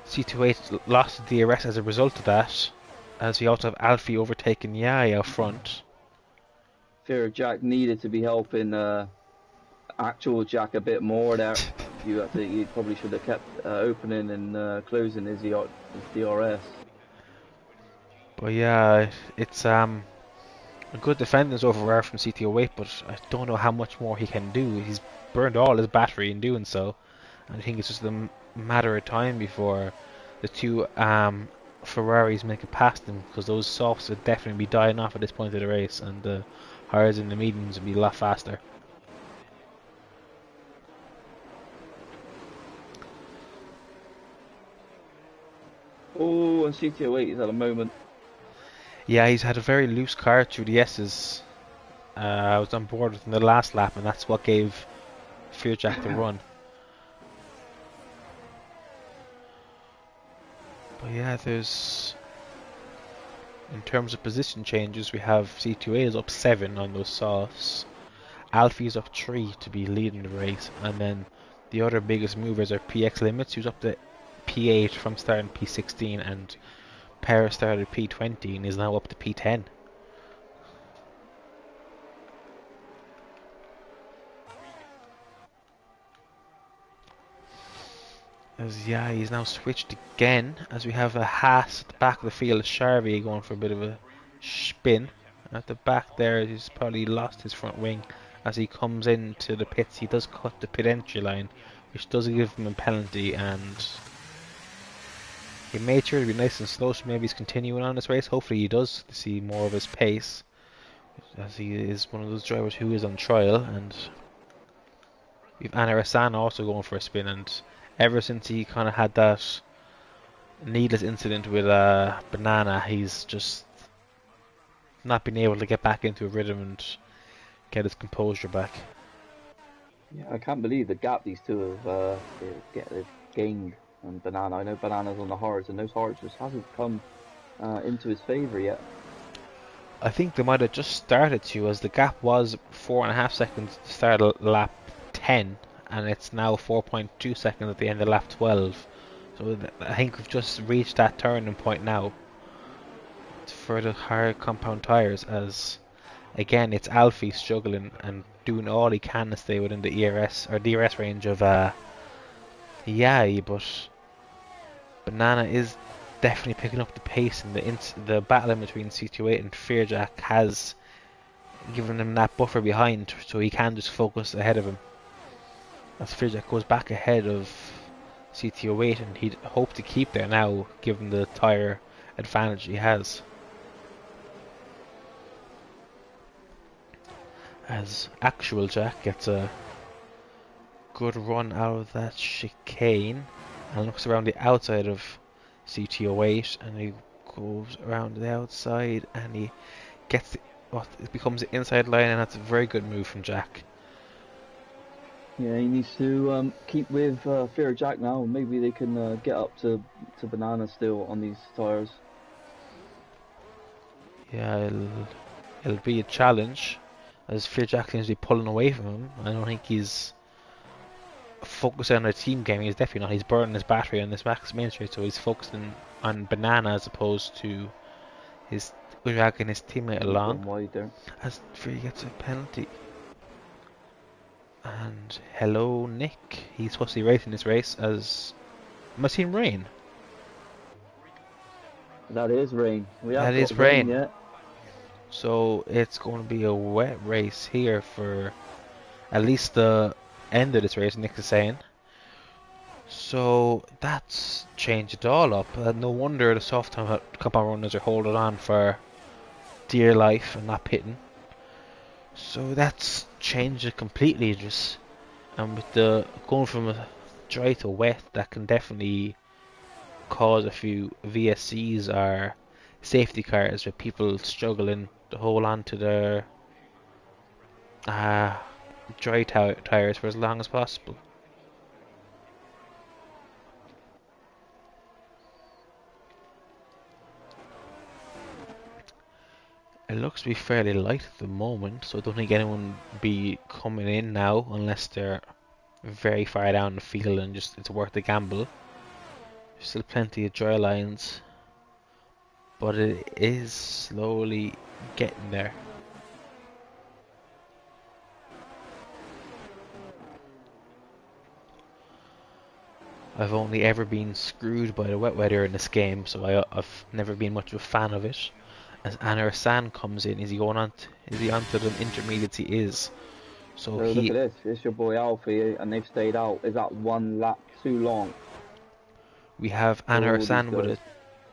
Speaker 1: CT08 lost DRS as a result of that, as we also have Alfie overtaking Yai out front.
Speaker 2: Fearjack needed to be helping actual Jack a bit more there. You probably should have kept opening and closing his DRS.
Speaker 1: But yeah, it's a good defending overall from CT08, but I don't know how much more he can do. He's burned all his battery in doing so, and I think it's just a matter of time before the two Ferraris make it past him, because those softs would definitely be dying off at this point of the race, and the hards and the mediums would be a lot faster.
Speaker 2: Oh, and CT08 is at a moment.
Speaker 1: Yeah, he's had a very loose car through the S's. I was on board with him the last lap, and that's what gave Fearjack the run. But yeah, there's in terms of position changes, we have C2A is up 7 on those softs. Alfie's up 3 to be leading the race, and then the other biggest movers are PX Limits, who's up to P8 from starting P16, and Paris started P20 and is now up to P10. As yeah, he's now switched again, as we have a Haas at the back of the field, Charvy going for a bit of a spin. At the back there, he's probably lost his front wing. As he comes into the pits, he does cut the pit entry line, which does give him a penalty, and he made sure to be nice and slow, so maybe he's continuing on this race. Hopefully he does, to see more of his pace, as he is one of those drivers who is on trial. And we've Anarasan also going for a spin, and ever since he kind of had that needless incident with Banana, he's just not been able to get back into a rhythm and get his composure back.
Speaker 2: Yeah, I can't believe the gap these two have gained on Banana. I know Banana's on the hards, and those hards just hasn't come into his favour yet.
Speaker 1: I think they might have just started to, as the gap was 4.5 seconds to start lap 10, and it's now 4.2 seconds at the end of lap 12. So I think we've just reached that turning point now for the hard compound tyres, as again it's Alfie struggling and doing all he can to stay within the ERS or DRS range of Yai, but Banana is definitely picking up the pace, and the battle in between C28 and Fearjack has given him that buffer behind, so he can just focus ahead of him. As Fearjack goes back ahead of CT08, and he'd hope to keep there now, given the tyre advantage he has. As Actual Jack gets a good run out of that chicane and looks around the outside of CT08, and he goes around the outside and he gets what it becomes the inside line, and that's a very good move from Jack.
Speaker 2: Yeah, he needs to keep with Fearjack now. Maybe they can get up to Banana still on these tyres.
Speaker 1: Yeah, it'll be a challenge, as Fearjack seems to be pulling away from him. I don't think he's focusing on a team game. He's definitely not. He's burning his battery on this Max Main Street, so he's focusing on Banana as opposed to his dragging his teammate along.
Speaker 2: Wide there.
Speaker 1: As Fear gets a penalty. And hello, Nick. He's supposed to be racing this race as... Am I seeing rain?
Speaker 2: That is rain.
Speaker 1: That is rain.
Speaker 2: Yeah.
Speaker 1: So it's going to be a wet race here for at least the end of this race, Nick is saying. So that's changed it all up. No wonder the soft compound runners are holding on for dear life and not pitting. So that's changed it completely, just, and with the going from a dry to wet, that can definitely cause a few VSCs or safety cars with people struggling to hold on to their dry tires for as long as possible. It looks to be fairly light at the moment, so I don't think anyone will be coming in now unless they're very far down the field and just it's worth the gamble. There's still plenty of dry lines, but it is slowly getting there. I've only ever been screwed by the wet weather in this game, so I've never been much of a fan of it. As Anar San comes in, is he onto the intermediates? He is. So
Speaker 2: look at this. It's your boy Alfie, and they've stayed out. Is that one lap too long?
Speaker 1: We have Anar San with a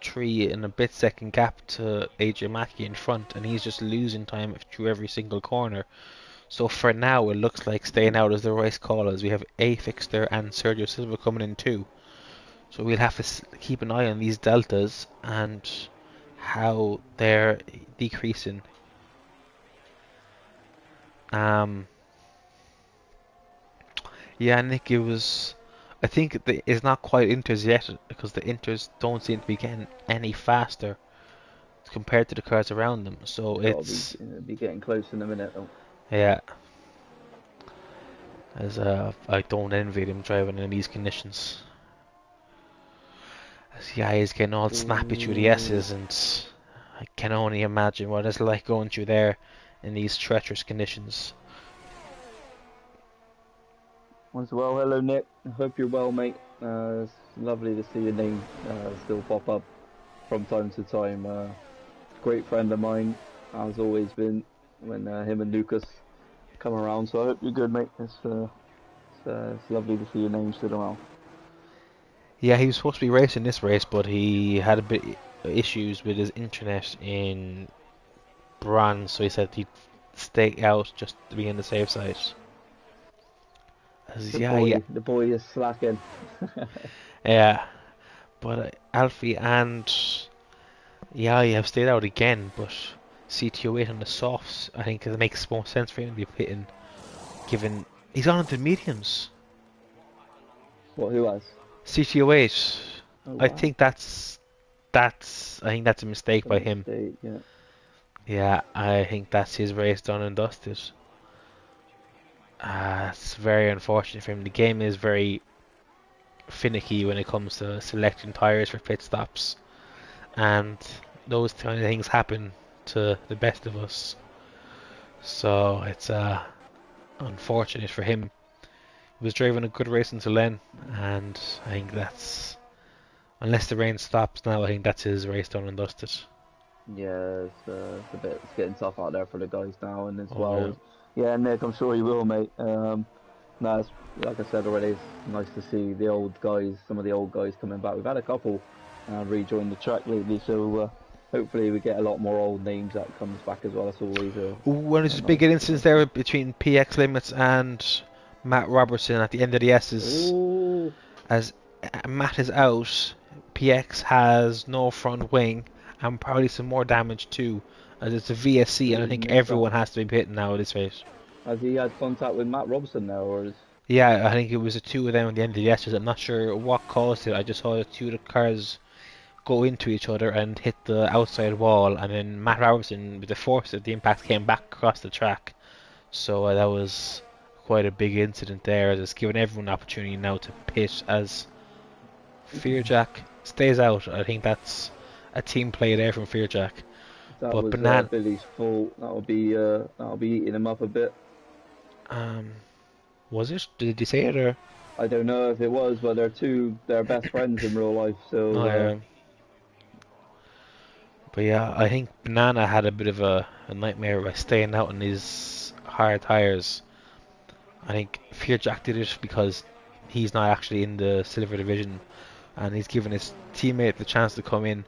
Speaker 1: 3 and a bit second gap to AJ Mackey in front, and he's just losing time through every single corner. So for now, it looks like staying out is the race call, as we have A Fixter and Sergio Silva coming in too. So we'll have to keep an eye on these deltas and how they're decreasing. Yeah, Nick, it was. I think it's not quite Inters yet because the Inters don't seem to be getting any faster compared to the cars around them. So
Speaker 2: It's got to
Speaker 1: it's
Speaker 2: be getting close in a minute though.
Speaker 1: yeah. As I don't envy them driving in these conditions. As yeah, he's getting all snappy through the
Speaker 2: Ooh.
Speaker 1: S's, and I can only imagine what it's like going through there in these treacherous conditions.
Speaker 2: Once well, hello Nick. I hope you're well, mate. It's lovely to see your name still pop up from time to time. Great friend of mine, has always been when him and Lucas come around. So I hope you're good, mate. It's lovely to see your name still around.
Speaker 1: Yeah, he was supposed to be racing this race, but he had a bit issues with his internet in Brands, so he said he'd stay out just to be on the safe side. As, yeah, yeah,
Speaker 2: The boy is slacking.
Speaker 1: yeah. But Alfie and yeah, you have stayed out again, but CTO8 on the softs, I think it makes more sense for him to be pitting, given he's on into mediums.
Speaker 2: What? Who has?
Speaker 1: CTO8,
Speaker 2: Oh
Speaker 1: I
Speaker 2: wow,
Speaker 1: think I think that's a mistake
Speaker 2: a
Speaker 1: by him.
Speaker 2: mistake. Yeah.
Speaker 1: Yeah, I think that's his race done and dusted. It's very unfortunate for him. The game is very finicky when it comes to selecting tires for pit stops, and those kind of things happen to the best of us. So it's unfortunate for him. He was driving a good race until then, and I think that's unless the rain stops now, I think that's his race done and dusted.
Speaker 2: Yeah, it's getting tough out there for the guys now, and as
Speaker 1: Oh
Speaker 2: well
Speaker 1: yeah.
Speaker 2: as yeah, Nick, I'm sure you will, mate. No, it's, like I said already, it's nice to see the old guys, some of the old guys coming back. We've had a couple rejoin the track lately, so hopefully we get a lot more old names that comes back as well. That's always
Speaker 1: When there's
Speaker 2: a
Speaker 1: a big
Speaker 2: nice
Speaker 1: incident there between PX Limits and Matt Robertson at the end of the S's,
Speaker 2: Oh,
Speaker 1: as Matt is out, PX has no front wing and probably some more damage too, as it's a VSC, and I
Speaker 2: oh,
Speaker 1: think
Speaker 2: missed that.
Speaker 1: everyone has to be pitting now at this rate.
Speaker 2: Has he had contact with Matt Robson now, or is
Speaker 1: Yeah, I think it was the two of them at the end of the S's. I'm not sure what caused it. I just saw the two of the cars go into each other and hit the outside wall, and then Matt Robertson, with the force of the impact, came back across the track. So that was quite a big incident there, as it's given everyone an opportunity now to pit as Fearjack stays out. I think that's a team play there from Fearjack.
Speaker 2: that
Speaker 1: But
Speaker 2: was
Speaker 1: Banan,
Speaker 2: Billy's fault? That'll be eating him up a bit.
Speaker 1: um, was it? Did you say it or?
Speaker 2: I don't know if it was, but they're best friends in real life.
Speaker 1: Oh
Speaker 2: So
Speaker 1: yeah. But yeah, I think Banana had a bit of a nightmare by staying out on these hard tires. I think Fearjack did it because he's not actually in the silver division, and he's given his teammate the chance to come in.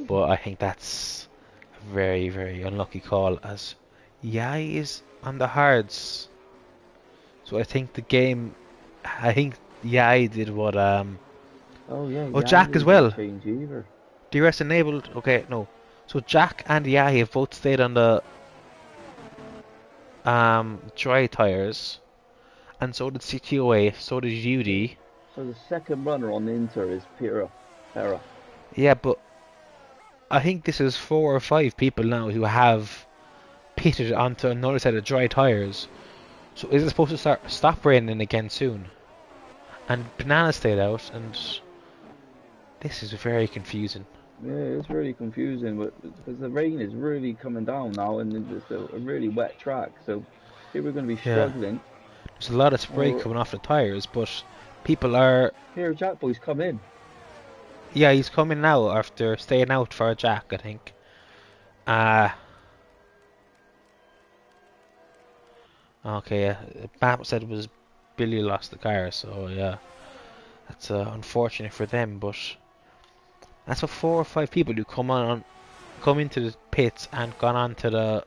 Speaker 1: But I think that's a very, very unlucky call, as Yai is on the hards. So I think the game, I think Yai did what
Speaker 2: oh yeah,
Speaker 1: oh,
Speaker 2: Yai
Speaker 1: Jack as
Speaker 2: didn't
Speaker 1: well.
Speaker 2: change either.
Speaker 1: DRS enabled. Okay, no. So Jack and Yai have both stayed on the dry tires, and so did CTOA, so did
Speaker 2: So,
Speaker 1: UD.
Speaker 2: so the second runner on the Inter is Pera.
Speaker 1: Yeah, but I think this is 4 or 5 people now who have pitted onto another set of dry tires. So is it supposed to stop raining again soon? And Banana stayed out, and this is very confusing.
Speaker 2: Yeah, it's really confusing, but because the rain is really coming down now, and it's a really wet track, so people are going to be
Speaker 1: Yeah,
Speaker 2: struggling.
Speaker 1: there's a lot of spray
Speaker 2: Or
Speaker 1: coming off the tires, but people are.
Speaker 2: here, Jack boys, come in.
Speaker 1: Yeah, he's coming now after staying out for a Jack, I think. Uh, okay, yeah. Matt said it was Billy lost the car, so yeah. That's unfortunate for them, but that's what 4 or 5 people who come into the pits and gone on to the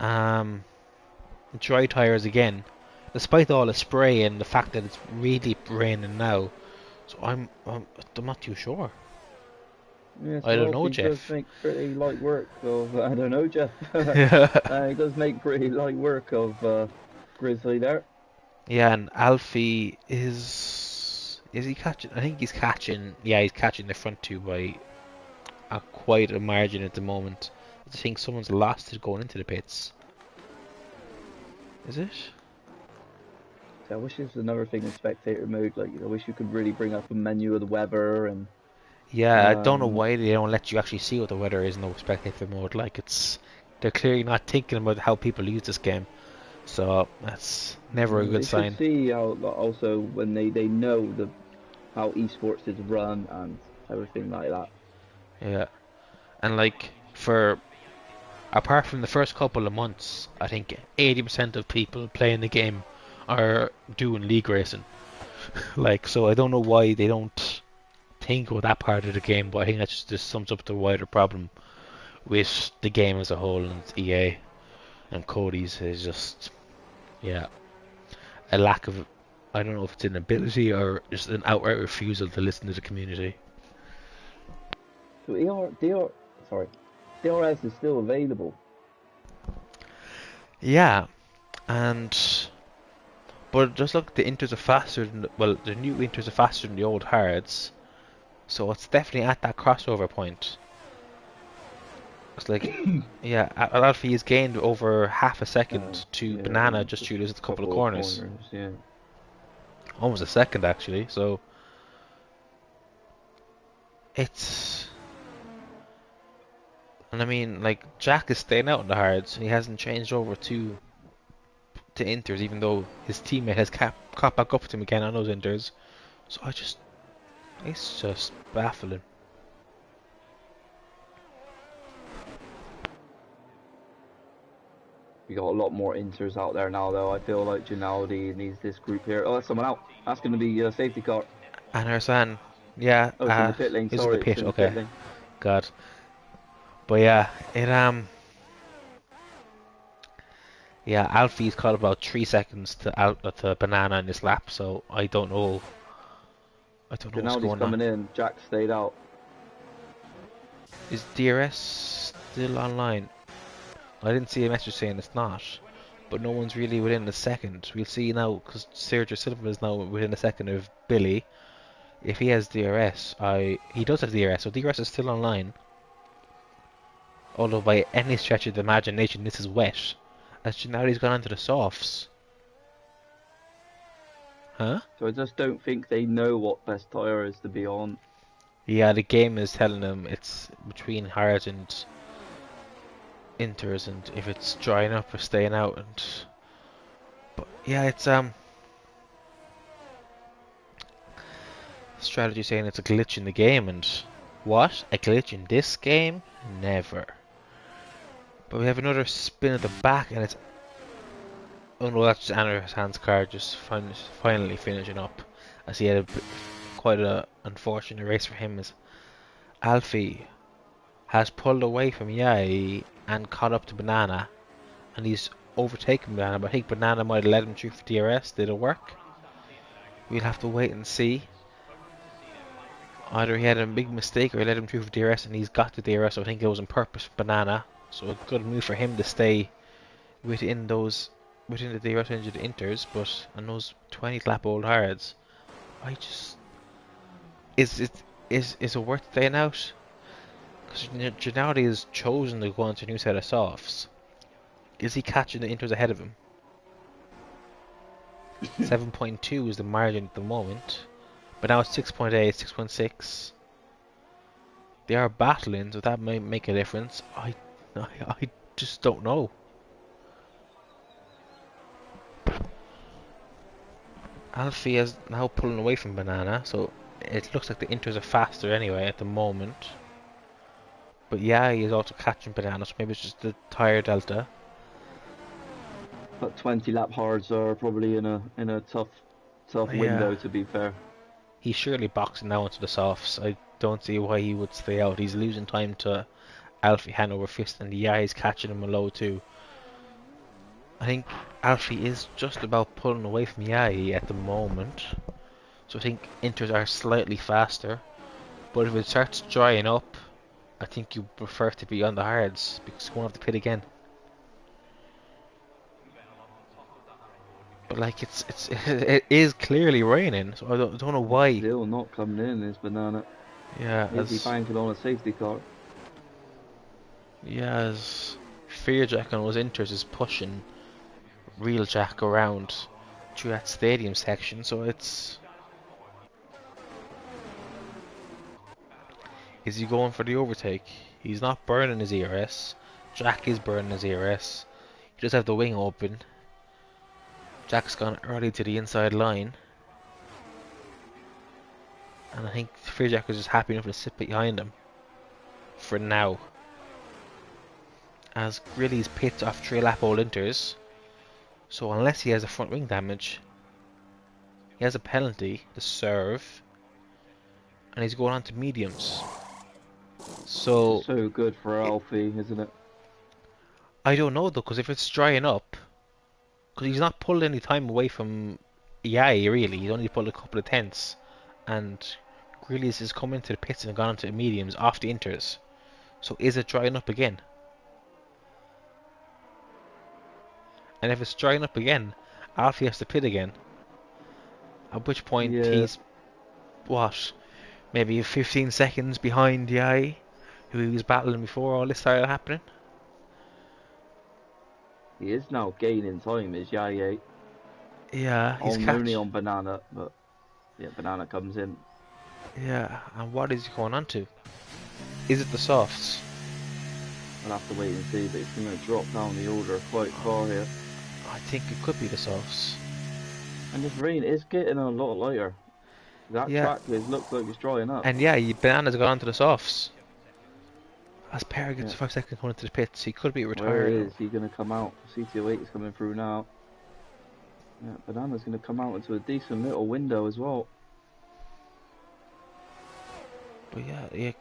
Speaker 1: um, dry tires again, despite all the spray and the fact that it's really raining now. So I'm not too sure.
Speaker 2: Yes,
Speaker 1: I don't
Speaker 2: well,
Speaker 1: know,
Speaker 2: he does
Speaker 1: Jeff.
Speaker 2: make pretty light work of. I don't know, Jeff.
Speaker 1: Yeah,
Speaker 2: He does make pretty light work of Grizzly there.
Speaker 1: Yeah, and Alfie is he catching? I think he's catching. Yeah, he's catching the front two by quite a margin at the moment. I think someone's lost it going into the pits. Is it?
Speaker 2: So I wish there's another thing in spectator mode. Like I wish you could really bring up a menu of the weather and
Speaker 1: Yeah, I don't know
Speaker 2: um,
Speaker 1: why they don't let you actually see what the weather is in the spectator mode. Like they're clearly not thinking about how people use this game. So that's never a good
Speaker 2: they should
Speaker 1: sign.
Speaker 2: see how like, also when they know the how esports is run and everything like that.
Speaker 1: Yeah, and like for apart from the first couple of months, I think 80% of people playing the game are doing league racing. Like, so I don't know why they don't think about that part of the game, but I think that just sums up the wider problem with the game as a whole, and EA and Cody's is just, yeah, a lack of, I don't know if it's an ability or just an outright refusal to listen to the community.
Speaker 2: So sorry, DRS is still available.
Speaker 1: Yeah, and but just look, the inters are faster than well, the new inters are faster than the old hards, so it's definitely at that crossover point. It's like, yeah, Alfie has gained over half a second to
Speaker 2: Yeah,
Speaker 1: Banana just
Speaker 2: just
Speaker 1: through this
Speaker 2: a
Speaker 1: couple of
Speaker 2: couple of
Speaker 1: corners.
Speaker 2: corners. Yeah.
Speaker 1: Almost a second actually. So it's, and I mean, like Jack is staying out in the hards. He hasn't changed over to inters, even though his teammate has caught back up to him again on those inters. So it's just baffling.
Speaker 2: We got a lot more inters out there now, though. I feel like Ginaldi needs this group here. Oh, that's someone out. That's going to be a safety car.
Speaker 1: And Harsan, yeah,
Speaker 2: Oh, it's in the pit lane.
Speaker 1: he's in the
Speaker 2: Sorry, it's
Speaker 1: pit.
Speaker 2: in the pit
Speaker 1: Okay,
Speaker 2: lane.
Speaker 1: God, but yeah, yeah, Alfie's caught about 3 seconds to Banana in this lap. So I don't know what's
Speaker 2: Ginaldi's
Speaker 1: going on.
Speaker 2: coming in. Jack stayed out.
Speaker 1: Is DRS still online? I didn't see a message saying it's not, but no one's really within a second. We'll see now because Sergio Silva is now within a second of Billy. If he has DRS, he does have DRS, so DRS is still online. Although by any stretch of the imagination, this is wet. As Gennadi's gone onto the softs. Huh?
Speaker 2: So I just don't think they know what best tire is to be on.
Speaker 1: Yeah, the game is telling them it's between hard and inters, and if it's drying up or staying out, and but yeah, it's strategy saying it's a glitch in the game, and what? A glitch in this game? Never. But we have another spin at the back, and it's, oh no, that's just Anderson's car just finally finishing up, as he had quite a unfortunate race for him, as Alfie has pulled away from Yai and caught up to Banana, and he's overtaken Banana, but I think Banana might have led him through for DRS. Did it work? We'll have to wait and see. Either he had a big mistake or he let him through for DRS and he's got the DRS, so I think it was on purpose for Banana. So a good move for him to stay within the DRS range of the inters, but on those 20 lap old hards, I just is it worth staying out? Because Gennady has chosen to go on to a new set of softs. Is he catching the inters ahead of him? 7.2 is the margin at the moment, but now it's 6.8, 6.6. They are battling, so that might make a difference. I just don't know. Alfie is now pulling away from Banana, so it looks like the inters are faster anyway at the moment. But yeah, he is also catching Banana, so maybe it's just the tire delta.
Speaker 2: But 20 lap hards are probably in a tough
Speaker 1: Yeah,
Speaker 2: window, to be fair.
Speaker 1: he's surely boxing now into the softs. I don't see why he would stay out. He's losing time to Alfie hand over fist, and yeah, he's catching him low too. I think Alfie is just about pulling away from Yai at the moment. So I think inters are slightly faster. But if it starts drying up, I think you prefer to be on the hards because you won't have to pit again. But like it is clearly raining, so I don't know
Speaker 2: It's
Speaker 1: why.
Speaker 2: still not coming in, this Banana.
Speaker 1: Yeah,
Speaker 2: Is he banking on a safety car?
Speaker 1: as Fear Jack and those Inters is pushing Real Jack around through that stadium section, so is he going for the overtake? He's not burning his ERS. Jack is burning his ERS. He just have the wing open. Jack's gone early to the inside line. And I think Fear Jack is just happy enough to sit behind him. For now. As Grilly's pits off 3 lap old Inters. So unless he has a front wing damage, he has a penalty to serve. And he's going on to mediums.
Speaker 2: Which is
Speaker 1: So
Speaker 2: so good for Alfie, isn't it?
Speaker 1: I don't know though, because if it's drying up, because he's not pulled any time away from Yai really, he's only pulled a couple of tenths, and Grealish has come into the pits and gone into the mediums off the Inters. So is it drying up again? And if it's drying up again, Alfie has to pit again. At which point
Speaker 2: Yeah,
Speaker 1: he's what, maybe 15 seconds behind Yai, who he was battling before all this started happening.
Speaker 2: he is now gaining time, is Yaya.
Speaker 1: Yeah, he's
Speaker 2: Only
Speaker 1: catch.
Speaker 2: on Banana, but yeah, Banana comes in.
Speaker 1: Yeah, and what is he going on to? Is it the softs?
Speaker 2: I'll have to wait and see, but it's going to drop down the order quite far here.
Speaker 1: I think it could be the softs.
Speaker 2: And this rain is getting a lot lighter. That
Speaker 1: Yeah,
Speaker 2: track looks like it's drying up.
Speaker 1: and yeah, Banana's gone on to the softs. As Perry
Speaker 2: Yeah.
Speaker 1: gets 5 seconds going into the pits, he could be
Speaker 2: Where
Speaker 1: retired.
Speaker 2: is he going to come out? CT08 is coming through now. Yeah, Banana's going to come out into a decent little window as well.
Speaker 1: But yeah.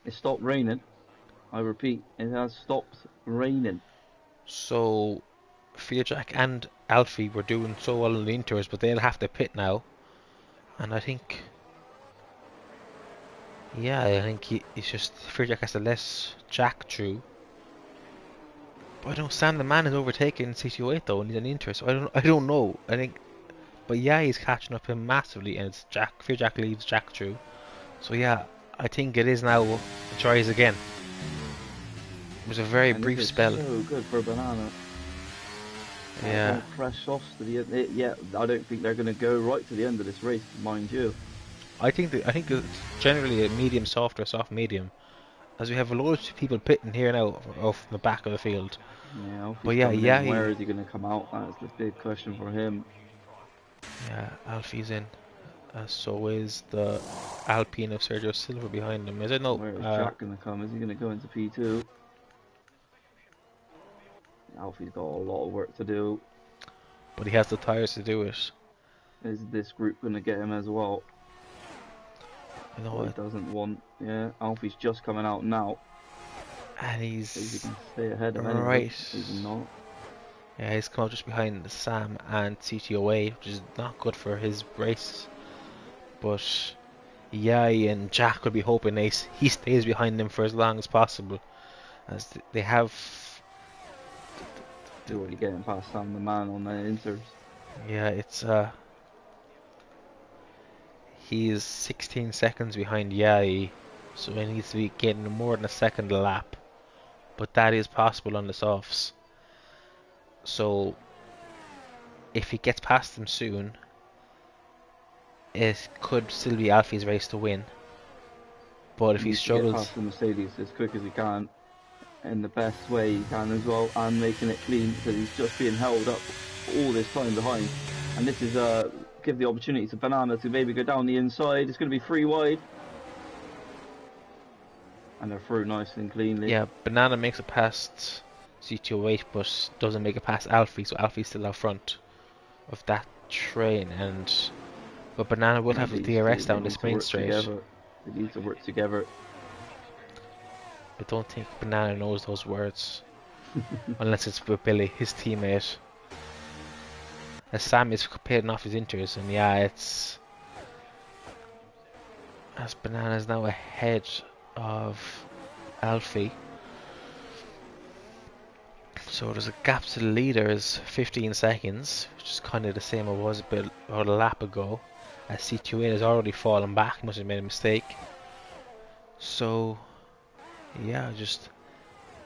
Speaker 2: It stopped raining. I repeat, it has stopped raining.
Speaker 1: So Fearjack and Alfie were doing so well in the inters, but they'll have to pit now. And I think, it's just Fearjack has to let Jack through. But I don't Sam the man is overtaking CT08 though, and he's an inter, so I don't know. I think, but yeah, he's catching up him massively, and it's Fearjack leaves Jack through. So yeah, I think it is now. He tries again. It was a very
Speaker 2: And
Speaker 1: brief
Speaker 2: this is
Speaker 1: spell.
Speaker 2: so good for Banana.
Speaker 1: Yeah.
Speaker 2: Fresh softs to the end. Yeah, I don't think they're going to go right to the end of this race, mind you.
Speaker 1: I think it's generally a medium soft or soft medium, as we have a lot of people pitting here now off the back of the field.
Speaker 2: Yeah, Alfie's
Speaker 1: But yeah,
Speaker 2: coming
Speaker 1: yeah,
Speaker 2: in. Where is he going to come out? That's the big question for him.
Speaker 1: yeah, Alfie's in. So is the Alpine of Sergio Silva behind him. Is it? No.
Speaker 2: Where is Jack going to come? Is he going to go into P2? Alfie's got a lot of work to do.
Speaker 1: But he has the tyres to do it.
Speaker 2: Is this group going to get him as well?
Speaker 1: I know
Speaker 2: He
Speaker 1: it.
Speaker 2: doesn't want. Yeah, Alfie's just coming out now.
Speaker 1: And
Speaker 2: So he
Speaker 1: he's
Speaker 2: can stay ahead of anyone.
Speaker 1: right.
Speaker 2: He's not.
Speaker 1: Yeah, he's come up just behind Sam and CTOA, which is not good for his race. But Yai and Jack would be hoping he stays behind them for as long as possible, as they have.
Speaker 2: He's already getting past Sam the man on the inters.
Speaker 1: Yeah, it's he's 16 seconds behind Yai, so he needs to be getting more than a second a lap. But that is possible on the softs. So if he gets past them soon, it could still be Alfie's race to win. But if he
Speaker 2: needs to
Speaker 1: struggles,
Speaker 2: get past the Mercedes as quick as he can, in the best way he can as well, and making it clean, because he's just being held up all this time behind. And this is give the opportunity to Banana to maybe go down the inside. It's going to be 3 wide, and they're through nice and cleanly.
Speaker 1: yeah, Banana makes it past CT08, but doesn't make it past Alfie, so Alfie's still out front of that train. But Banana will have the DRS down this main straight.
Speaker 2: They need to work together.
Speaker 1: I don't think Banana knows those words. Unless it's with Billy, his teammate. As Sam is paying off his inters, and yeah, it's. As Banana's now ahead of Alfie. So there's a gap to the leader is 15 seconds, which is kind of the same it was about a lap ago. As C2A has already fallen back, must have made a mistake. So yeah, just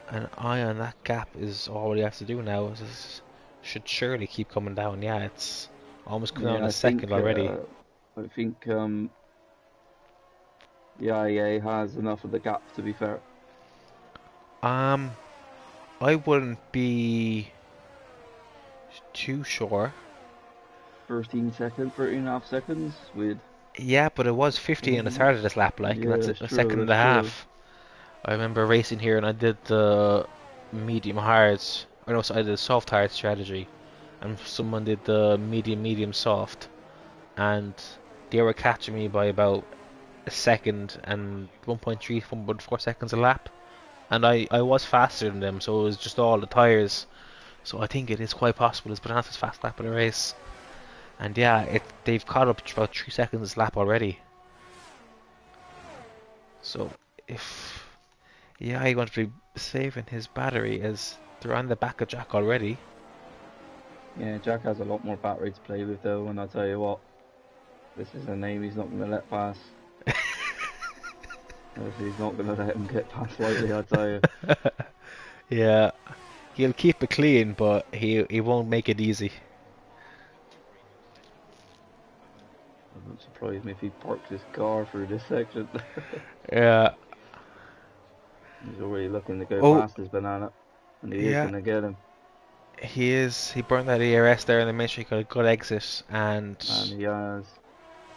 Speaker 1: an eye on that gap is all we have to do now. This should surely keep coming down. Yeah, it's almost come down
Speaker 2: Yeah,
Speaker 1: a second already.
Speaker 2: I think the IEA has enough of the gap, to be fair.
Speaker 1: Um, I wouldn't be too sure.
Speaker 2: 13 and a half seconds with.
Speaker 1: Yeah, but it was 15 at the start of this lap, like, and
Speaker 2: Yeah,
Speaker 1: that's
Speaker 2: that's
Speaker 1: a
Speaker 2: true.
Speaker 1: second and a
Speaker 2: That's true.
Speaker 1: half. I remember racing here and I did the medium hards, or no, so I did the soft hard strategy, and someone did the medium soft, and they were catching me by about a second and 1.3, 1.4 seconds a lap, and I was faster than them, so it was just all the tires. So I think it is quite possible as Bonanza's fast lap in a race, and yeah, they've caught up to about 3 seconds a lap already. So if yeah, he wants to be saving his battery as they're on the back of Jack already.
Speaker 2: Yeah, Jack has a lot more battery to play with, though, and I'll tell you what, this is a name he's not going to let pass. He's not going to let him get past lightly, I'll tell you.
Speaker 1: Yeah, he'll keep it clean, but he won't make it easy.
Speaker 2: It wouldn't surprise me if he parks his car through this section.
Speaker 1: Yeah.
Speaker 2: He's already looking to go
Speaker 1: Oh,
Speaker 2: past his banana, and he is
Speaker 1: yeah.
Speaker 2: going to get him.
Speaker 1: He is. He burned that ERS there, and then made sure he got a good exit, and
Speaker 2: And he has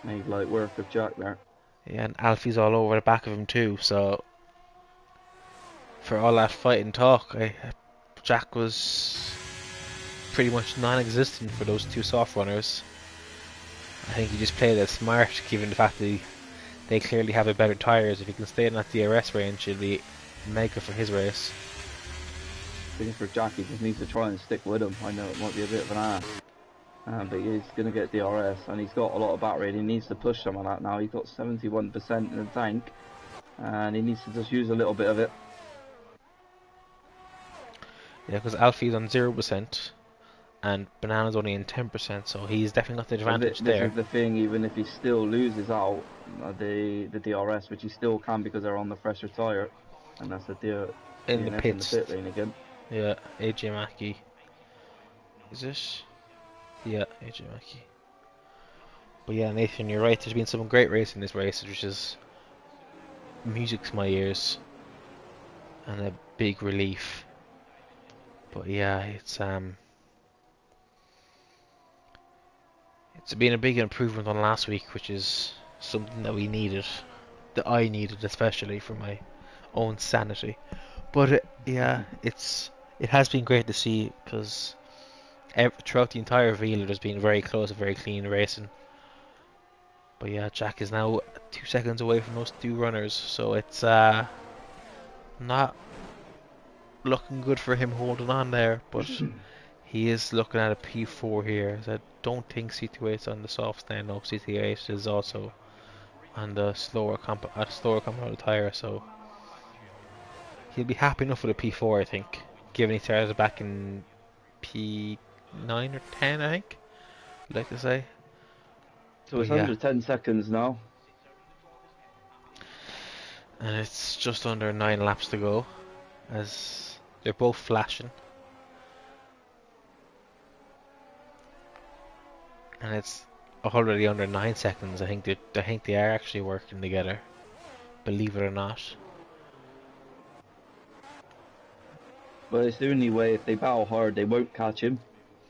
Speaker 2: made light work of Jack there.
Speaker 1: yeah, and Alfie's all over the back of him too. So for all that fight and talk, Jack was pretty much non-existent for those two soft runners. I think he just played it smart, given the fact that they clearly have a better tyres. If he can stay in that DRS range, it'll be mega for his race.
Speaker 2: I think for Jack, he just needs to try and stick with him. I know it might be a bit of an ass, but he's going to get DRS, and he's got a lot of battery, and he needs to push some of that now. He's got 71% in the tank, and he needs to just use a little bit of it.
Speaker 1: Yeah, because Alfie's on 0%, and Banana's only in 10%, so he's definitely got the advantage
Speaker 2: This
Speaker 1: there.
Speaker 2: is the thing, even if he still loses out the DRS, which he still can because they're on the fresher tyre, and that's the
Speaker 1: In the
Speaker 2: DNF in the
Speaker 1: pits.
Speaker 2: pit lane again.
Speaker 1: Yeah, AJ Mackey. Is this? Yeah, AJ Mackey. But yeah, Nathan, you're right. There's been some great racing in this race, which is music to my ears, and a big relief. But yeah, it's been a big improvement on last week, which is something that we needed, that I needed especially for my own sanity. But yeah, it has been great to see because throughout the entire field there's been very close and very clean racing. But yeah, Jack is now 2 seconds away from those two runners, so it's not looking good for him holding on there. But he is looking at a P4 here. So I don't think C28 is on the soft stand. No, C28 is also on the slower compound tire, so he'll be happy enough with a P4, I think. Given he started back in P9 or 10, I think. I'd like to say.
Speaker 2: So
Speaker 1: But
Speaker 2: it's
Speaker 1: yeah,
Speaker 2: under 10 seconds now.
Speaker 1: and it's just under 9 laps to go, as they're both flashing. And it's already under 9 seconds. I think they are actually working together, believe it or not.
Speaker 2: But it's the only way, if they battle hard, they won't catch him.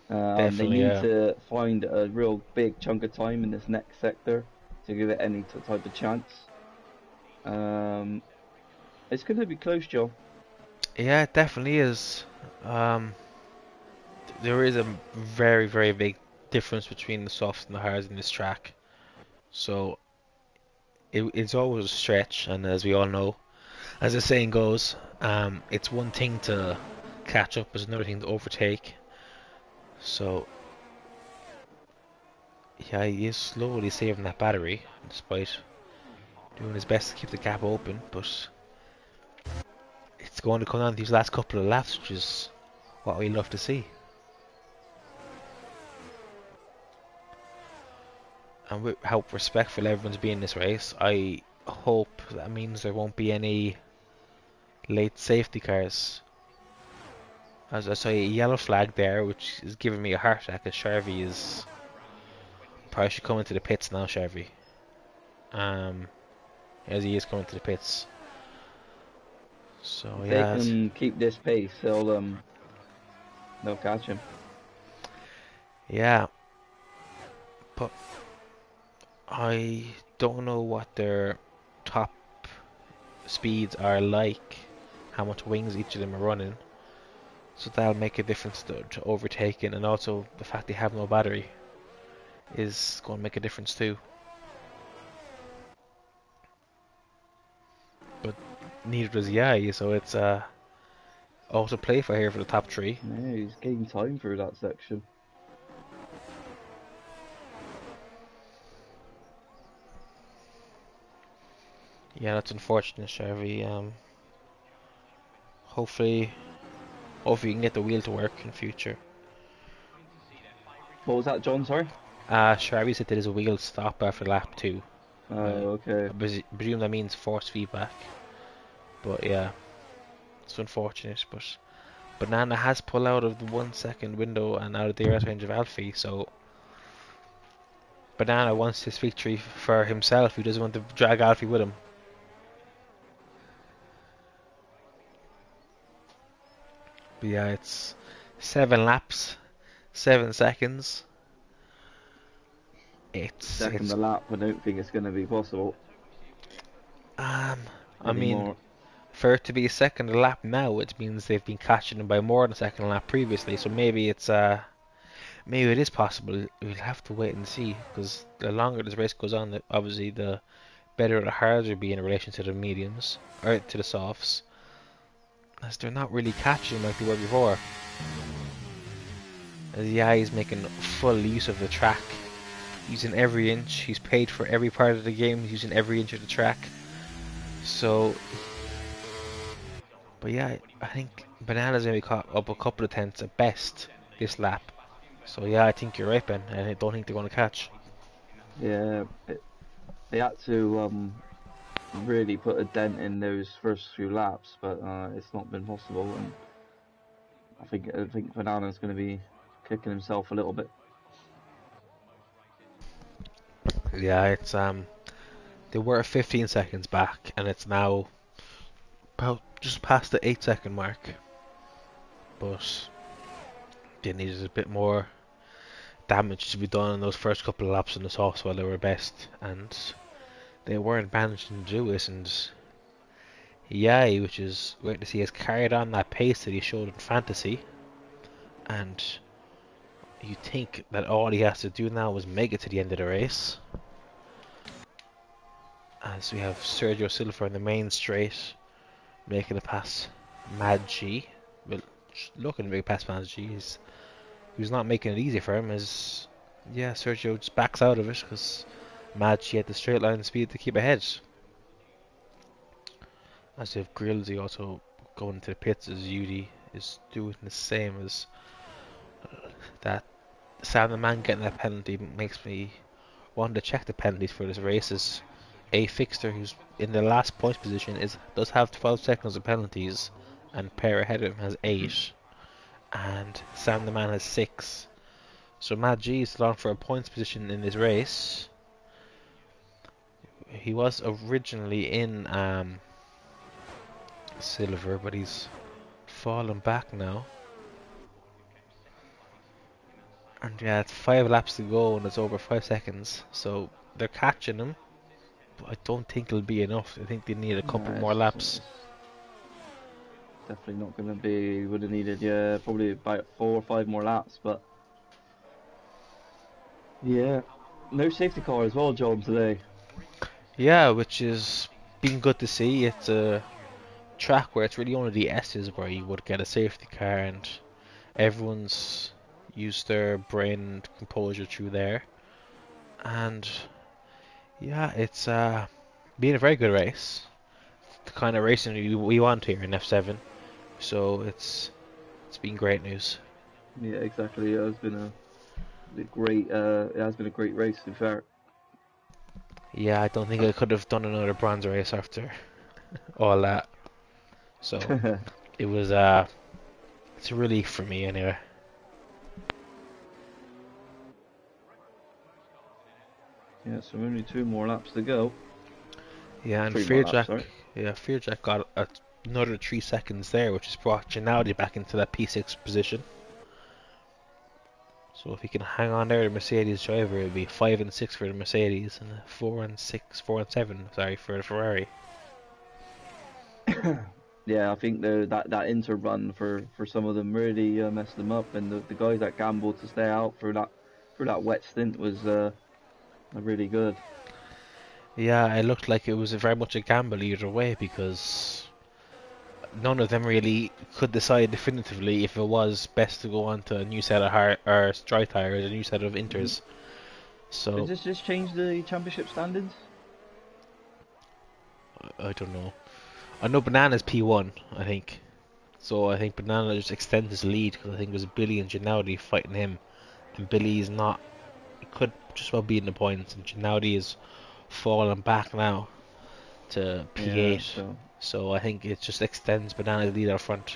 Speaker 2: They
Speaker 1: Definitely,
Speaker 2: need
Speaker 1: yeah.
Speaker 2: to find a real big chunk of time in this next sector to give it any type of chance. It's going to be close, Joe.
Speaker 1: Yeah, it definitely is. Um, there is a very, very big difference between the softs and the hards in this track. So it's always a stretch, and as we all know, as the saying goes, it's one thing to catch up, it's another thing to overtake. So yeah, he is slowly saving that battery, despite doing his best to keep the gap open. But it's going to come down to these last couple of laps, which is what we love to see. And with how respectful everyone's being in this race, I hope that means there won't be any late safety cars. As I saw a yellow flag there, which is giving me a heart attack, as Sharvey is probably should come into the pits now, Sharvey. As he is coming to the pits. So
Speaker 2: If they
Speaker 1: yeah,
Speaker 2: can keep this pace, they'll catch him.
Speaker 1: yeah, but I don't know what their top speeds are like, how much wings each of them are running. So that'll make a difference to overtaking, and also the fact they have no battery is going to make a difference too. But neither does Yai, so it's all to play for here for the top three.
Speaker 2: Yeah, he's gaining time through that section.
Speaker 1: Yeah, that's unfortunate, Sharvey. Hopefully you can get the wheel to work in future.
Speaker 2: What was that, John? Sorry.
Speaker 1: Sharvey said there is a wheel stop after lap 2.
Speaker 2: Oh, okay.
Speaker 1: I presume that means force feedback. But yeah, it's unfortunate. But Banana has pulled out of the 1 second window and out of the air range of Alfie, so Banana wants this victory for himself. He doesn't want to drag Alfie with him. But yeah, it's 7 laps, 7 seconds.
Speaker 2: Second the lap, I don't think it's going to be possible.
Speaker 1: I mean,
Speaker 2: anymore.
Speaker 1: for it to be a second lap now, it means they've been catching him by more than a second lap previously. So maybe maybe it is possible. We'll have to wait and see, because the longer this race goes on, obviously the better the hards will be in relation to the mediums or to the softs, as they're not really catching him like they were before. As yeah, he's making full use of the track, using every inch. He's paid for every part of the game, he's using every inch of the track. So, but yeah, I think Banana's going to be caught up a couple of tenths at best this lap. So yeah, I think you're right, Ben, and I don't think they're going to catch.
Speaker 2: Yeah, they had to really put a dent in those first few laps, but it's not been possible, and I think Banana's going to be kicking himself a little bit.
Speaker 1: Yeah, it's they were 15 seconds back, and it's now about just past the 8 second mark. But they needed a bit more damage to be done in those first couple of laps in the softs while they were best, and they weren't managing to do it. And Yai, which is great to see, has carried on that pace that he showed in fantasy, and you think that all he has to do now is make it to the end of the race. As we have Sergio Silva in the main straight, making a pass Mad G. Well, looking to make a pass Mad G. He's not making it easy for him, as yeah, Sergio just backs out of it because Mad G had the straight line speed to keep ahead. As if Grillsy also going to the pits, as Yudi is doing the same. As that Sam the Man getting that penalty makes me want to check the penalties for this race. As a fixture who's in the last points position does have 12 seconds of penalties, and pair ahead of him has 8, and Sam the Man has 6. So Mad G is long for a points position in this race. He was originally in silver, but he's fallen back now. And yeah, it's 5 laps to go, and it's over 5 seconds. So they're catching him, but I don't think it'll be enough. I think they need a couple more laps.
Speaker 2: Definitely not going to be. Would have needed, yeah, probably about 4 or 5 more laps, but yeah, no safety car as well, John, today.
Speaker 1: Yeah, which is been good to see. It's a track where it's really only the S's where you would get a safety car, and everyone's used their brain and composure through there. And yeah, it's been a very good race. The kind of racing we want here in F7. So it's It's been great news.
Speaker 2: Yeah, exactly. It has been a great. It has been a great race, to be fair.
Speaker 1: Yeah, I don't think I could have done another bronze race after all that. So it was it's a relief for me anyway.
Speaker 2: Yeah, so only 2 more laps to go.
Speaker 1: Yeah, and
Speaker 2: 3 more laps, sorry.
Speaker 1: Fearjack got another 3 seconds there, which has brought Gennady back into that P6 position. So if he can hang on there, the Mercedes driver, it'll be 5 and 6 for the Mercedes, and 4 and 7, sorry, for the Ferrari.
Speaker 2: Yeah, I think that Inter run for some of them really messed them up, and the guys that gambled to stay out for that wet stint was really good.
Speaker 1: Yeah, it looked like it was very much a gamble either way because none of them really could decide definitively if it was best to go on to a new set of or dry tires, a new set of
Speaker 2: Mhm.
Speaker 1: inters.
Speaker 2: Did
Speaker 1: So
Speaker 2: this just change the championship standings?
Speaker 1: I don't know. I know Banana's P1, I think. So I think Banana just extends his lead because I think it was Billy and Gennady fighting him, and Billy is not. He could just well be in the points, and Gennady is falling back now to
Speaker 2: Yeah,
Speaker 1: P8.
Speaker 2: so
Speaker 1: So I think it just extends Banana's lead out front.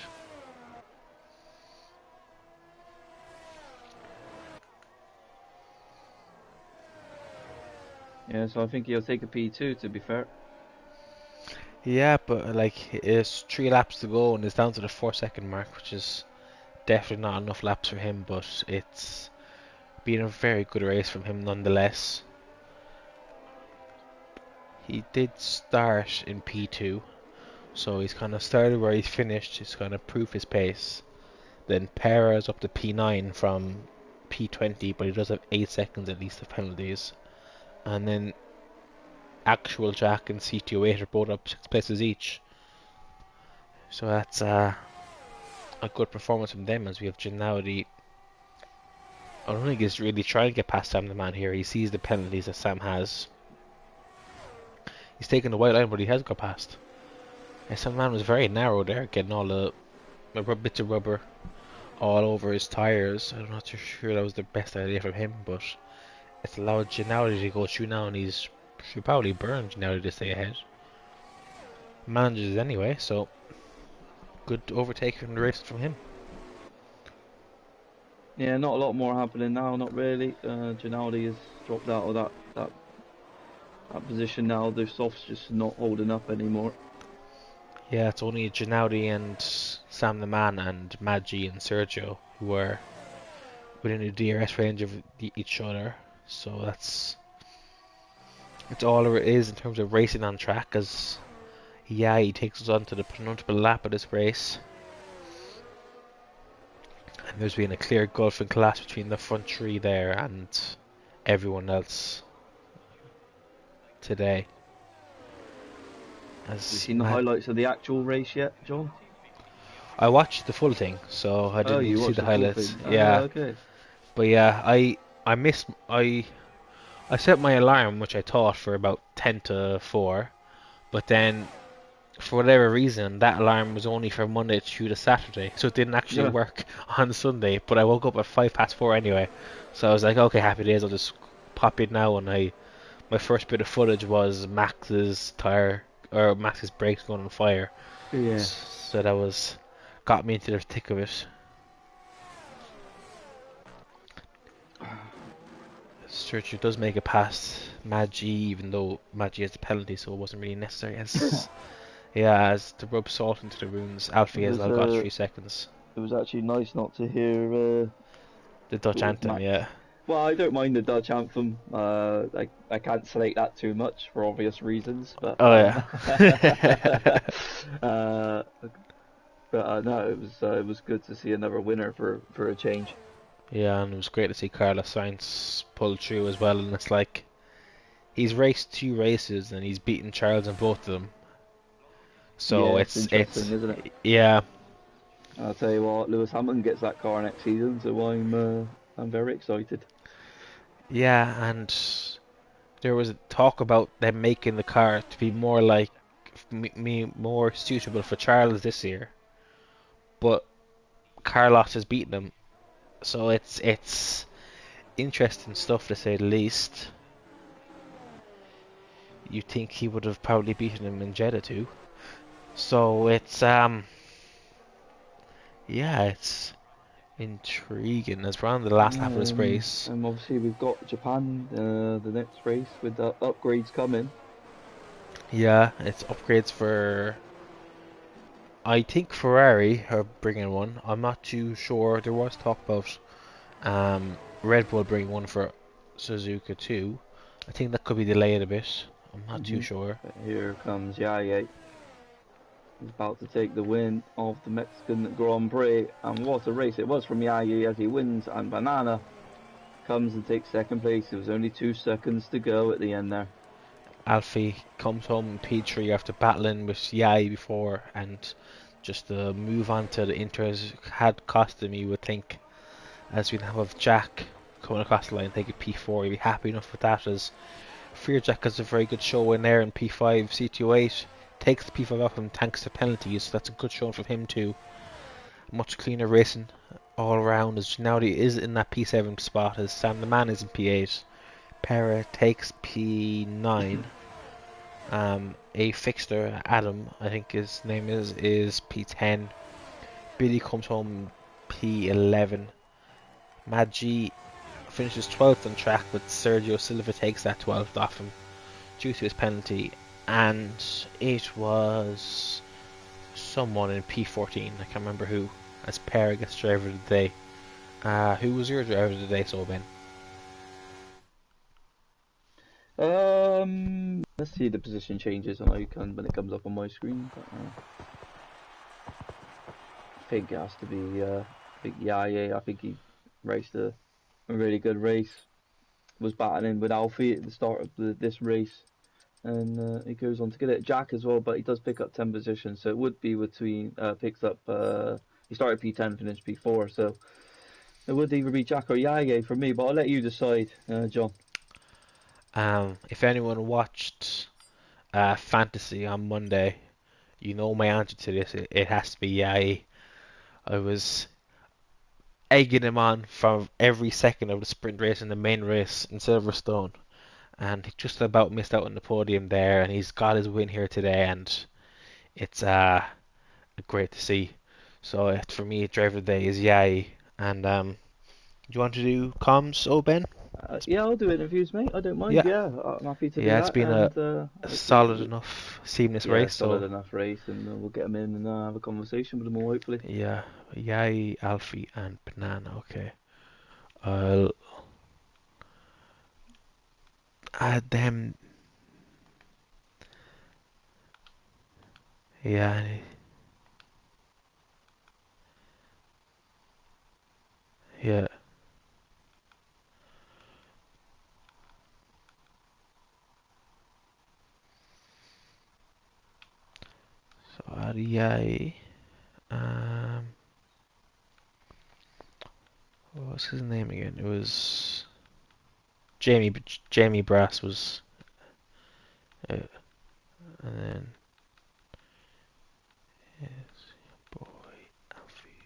Speaker 2: I think he'll take a P2 to be fair.
Speaker 1: Yeah, but like it's 3 laps to go and it's down to the 4 second mark, which is definitely not enough laps for him. But it's been a very good race from him nonetheless. He did start in P2, so he's kind of started where he's finished. He's kind of proof his pace. Then Perez up to P9 from P20, but he does have 8 seconds at least of penalties. And then Actual Jack and CT08 are both up 6 places each. So that's a good performance from them as we have Gennady. I don't think he's really trying to get past Sam the Man here. He sees the penalties that Sam has. He's taken the white line, but he has got past. And Sam the Man was very narrow there, getting all the bits of rubber all over his tyres. I'm not too sure that was the best idea from him, but it's allowed Gennady to go through now, and he's should probably burn Gennady to stay ahead. Manages it anyway, so good overtake from the race from him.
Speaker 2: Yeah, not a lot more happening now, not really. Ginaldi has dropped out of that position now. The softs just not holding up anymore.
Speaker 1: Yeah, it's only Gennady and Sam the Man and Maggi and Sergio who are within the DRS range of each other. So it's all it is in terms of racing on track. As yeah, he takes us on to the penultimate lap of this race, and there's been a clear gulf in class between the front three there and everyone else today.
Speaker 2: Have you
Speaker 1: As
Speaker 2: seen the highlights of the actual race yet, John?
Speaker 1: I watched the full thing, so I
Speaker 2: Oh,
Speaker 1: didn't
Speaker 2: you
Speaker 1: see
Speaker 2: watched
Speaker 1: the
Speaker 2: the full
Speaker 1: highlights.
Speaker 2: thing.
Speaker 1: Yeah,
Speaker 2: Okay.
Speaker 1: but yeah, I missed I set my alarm, which I thought for about 10 to 4, but then for whatever reason, that alarm was only for Monday through to Saturday, so it didn't actually
Speaker 2: Yeah.
Speaker 1: work on Sunday. But I woke up at 5 past 4 anyway, so I was like, okay, happy days. I'll just pop in now. And my first bit of footage was Max's tire or Max's brakes going on fire.
Speaker 2: Yeah.
Speaker 1: So that was got me into the thick of it. Sturcher does make it past Maggi, even though Maggi has the penalty, so it wasn't really necessary. As yeah, as to rub salt into the wounds,
Speaker 2: It
Speaker 1: Alfie has
Speaker 2: was
Speaker 1: now got 3 seconds.
Speaker 2: it was actually nice not to hear
Speaker 1: The Dutch
Speaker 2: sort of
Speaker 1: anthem,
Speaker 2: Max.
Speaker 1: yeah.
Speaker 2: Well, I don't mind the Dutch anthem. I can't slate that too much for obvious reasons, but
Speaker 1: Oh yeah.
Speaker 2: uh, no, it was good to see another winner for a change.
Speaker 1: Yeah, and it was great to see Carlos Sainz pull through as well. And it's like he's raced 2 races and he's beaten Charles in both of them. So
Speaker 2: Yeah, it's interesting, isn't it?
Speaker 1: yeah,
Speaker 2: I'll tell you what, Lewis Hamilton gets that car next season, so I'm very excited.
Speaker 1: yeah, and there was talk about them making the car to be more like me more suitable for Charles this year. But Carlos has beaten him. So it's interesting stuff to say the least. You think he would have probably beaten him in Jeddah too. So it's intriguing as we're on the last lap of this race.
Speaker 2: And obviously we've got Japan, the next race with the upgrades coming.
Speaker 1: Yeah, it's upgrades for. I think Ferrari are bringing one. I'm not too sure. There was talk about Red Bull bringing one for Suzuka too. I think that could be delayed a bit. I'm not too sure.
Speaker 2: But here comes Yaya. He's about to take the win of the Mexican Grand Prix, and what a race it was from Yaya as he wins, and Banana comes and takes second place. It was only 2 seconds to go at the end there.
Speaker 1: Alfie comes home in P3 after battling with Yai before, and just the move on to the Inters had cost him, you would think, as we now have Jack coming across the line taking P4. You'd be happy enough with that, as Fear Jack has a very good show in there in P5. C28 takes the P5 off him thanks to penalties, so that's a good show from him too. Much cleaner racing all around, as Gennady is in that P7 spot, as Sam the Man is in P8. Pera takes P9. A fixture, Adam, I think his name is P10. Billy comes home P11. Maggi finishes 12th on track, but Sergio Silva takes that 12th off him due to his penalty. And it was someone in P14, I can't remember who, as Pera gets driver of the day. Who was your driver of the day, so Ben?
Speaker 2: Let's see the position changes on icon when it comes up on my screen. But, I think it has to be Yaya. I think he raced a really good race. Was battling with Alfie at the start of this race, and he goes on to get it. Jack as well, but he does pick up 10 positions, so it would be between picks up. He started P10, finished P4, so it would either be Jack or Yaya for me. But I'll let you decide, John.
Speaker 1: If anyone watched Fantasy on Monday, you know my answer to this. It has to be Yai. I was egging him on for every second of the sprint race and the main race in Silverstone, and he just about missed out on the podium there. And he's got his win here today, and it's great to see. So for me, driver of the day is Yai. And do you want to do comms, Ben?
Speaker 2: Yeah, I'll do interviews, mate. I don't mind.
Speaker 1: Yeah,
Speaker 2: Yeah, I'm happy to do
Speaker 1: yeah. It's
Speaker 2: that.
Speaker 1: been a
Speaker 2: And
Speaker 1: solid enough, seamless
Speaker 2: yeah,
Speaker 1: race.
Speaker 2: solid
Speaker 1: So
Speaker 2: enough race, and we'll get them in and have a conversation with them all, hopefully.
Speaker 1: yeah, Yai, Alfie, and Banana. Okay, I'll add them. Yeah, yeah. So add Yai. Um, what was his name again? It was Jamie. Jamie Brass was, and then yes, boy Alfie.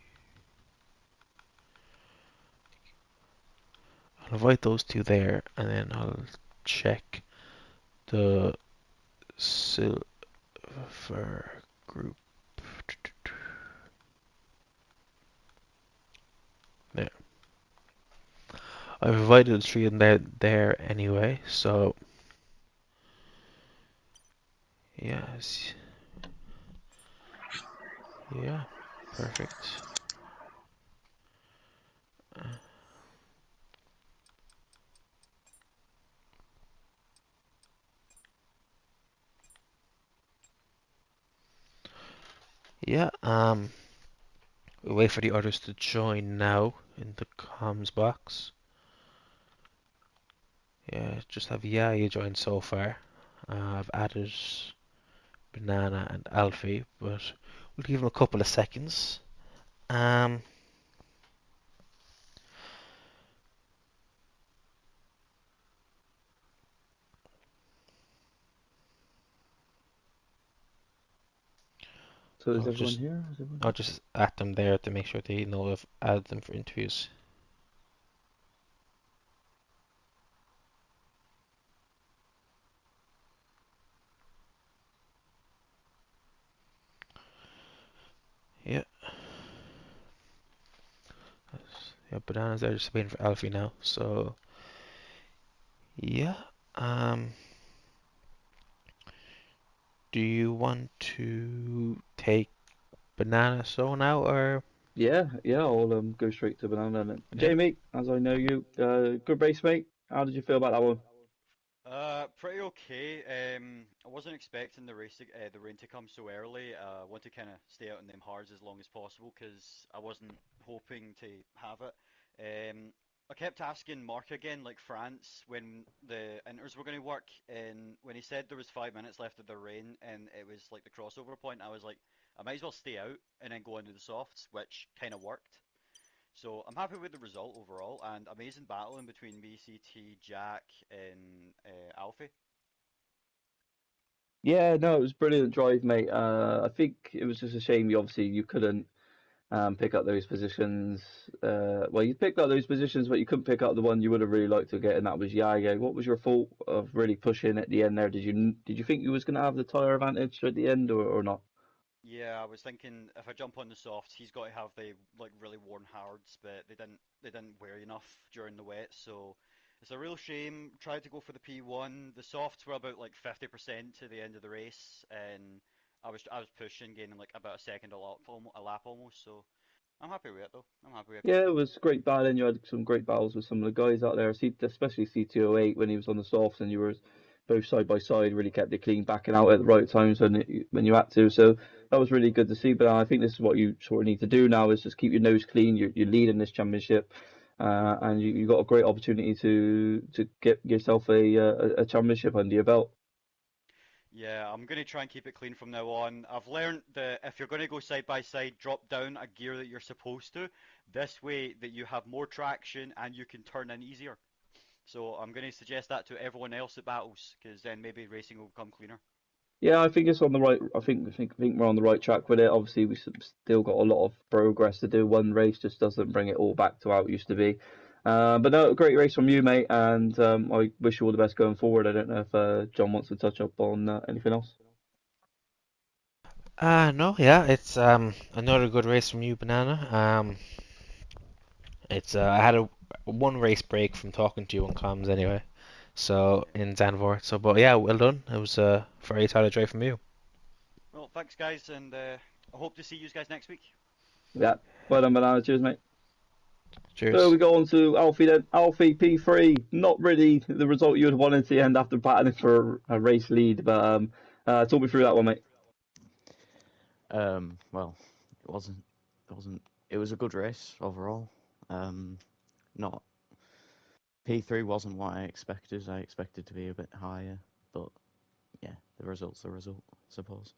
Speaker 1: I'll invite those two there, and then I'll check the silver group. There. I've invited the three in there anyway, so yes, yeah, perfect. Yeah, we'll wait for the others to join now in the comms box. Yeah, just have you joined so far. I've added Banana and Alfie, but we'll give them a couple of seconds. Um,
Speaker 2: So is
Speaker 1: I'll
Speaker 2: everyone
Speaker 1: just
Speaker 2: here? Is everyone
Speaker 1: I'll just add them there to make sure they know I've added them for interviews. Yeah, yeah. Bananas are just waiting for Alfie now. So yeah. Um, do you want to take Banana So now or
Speaker 2: Yeah. I'll go straight to banana then.
Speaker 1: yeah?
Speaker 2: Jamie, as I know you, good race, mate. How did you feel about that one?
Speaker 3: Pretty okay. I wasn't expecting the rain to come so early. I want to kind of stay out in them hards as long as possible because I wasn't hoping to have it. I kept asking Mark again, like France, when the inters were going to work, and when he said there was 5 minutes left of the rain and it was like the crossover point, I was like, I might as well stay out and then go into the softs, which kind of worked. So I'm happy with the result overall, and amazing battling between me, CT, Jack, and Alfie.
Speaker 2: Yeah, no, it was brilliant drive, mate. I think it was just a shame you couldn't pick up those positions. Well, you picked up those positions, but you couldn't pick up the one you would have really liked to get, and that was Yaya. What was your fault of really pushing at the end there? Did you think you was going to have the tire advantage at the end or not?
Speaker 3: Yeah, I was thinking if I jump on the softs, he's got to have the like really worn hards, but they didn't wear enough during the wet, so it's a real shame. Tried to go for the P1. The softs were about like 50% to the end of the race, and I was pushing, gaining like about a second a lap almost. So I'm happy with it though. I'm happy with it.
Speaker 2: Yeah, it was great battling. You had some great battles with some of the guys out there, especially CT08 when he was on the softs and you were both side by side, really kept it clean, backing out at the right times when you had to. So that was really good to see. But I think this is what you sort of need to do now is just keep your nose clean. You're leading this championship, and you got a great opportunity to get yourself a championship under your belt.
Speaker 3: Yeah, I'm going to try and keep it clean from now on. I've learned that if you're going to go side by side, drop down a gear that you're supposed to. This way that you have more traction and you can turn in easier. So I'm going to suggest that to everyone else at battles, because then maybe racing will become cleaner.
Speaker 2: Yeah, I think it's on the right. I think we're on the right track with it. Obviously, still got a lot of progress to do. One race just doesn't bring it all back to how it used to be. But no, great race from you, mate, and I wish you all the best going forward. I don't know if John wants to touch up on anything else.
Speaker 1: No, yeah, it's another good race from you, Banana. It's I had a one race break from talking to you on comms anyway, so in Zandvoort. So, but yeah, well done. It was a very solid drive from you.
Speaker 3: Well, thanks guys, and I hope to see you guys next week.
Speaker 2: Yeah, well done, Banana. Cheers, mate. So
Speaker 1: Cheers.
Speaker 2: we go on to Alfie then. Alfie P3, not really the result you would have wanted to end after battling for a race lead, but talk me through that one, mate.
Speaker 4: Well, it wasn't. It wasn't. It was a good race overall. Um, not P3 wasn't what I expected. I expected to be a bit higher, but yeah, the result's the result, I suppose.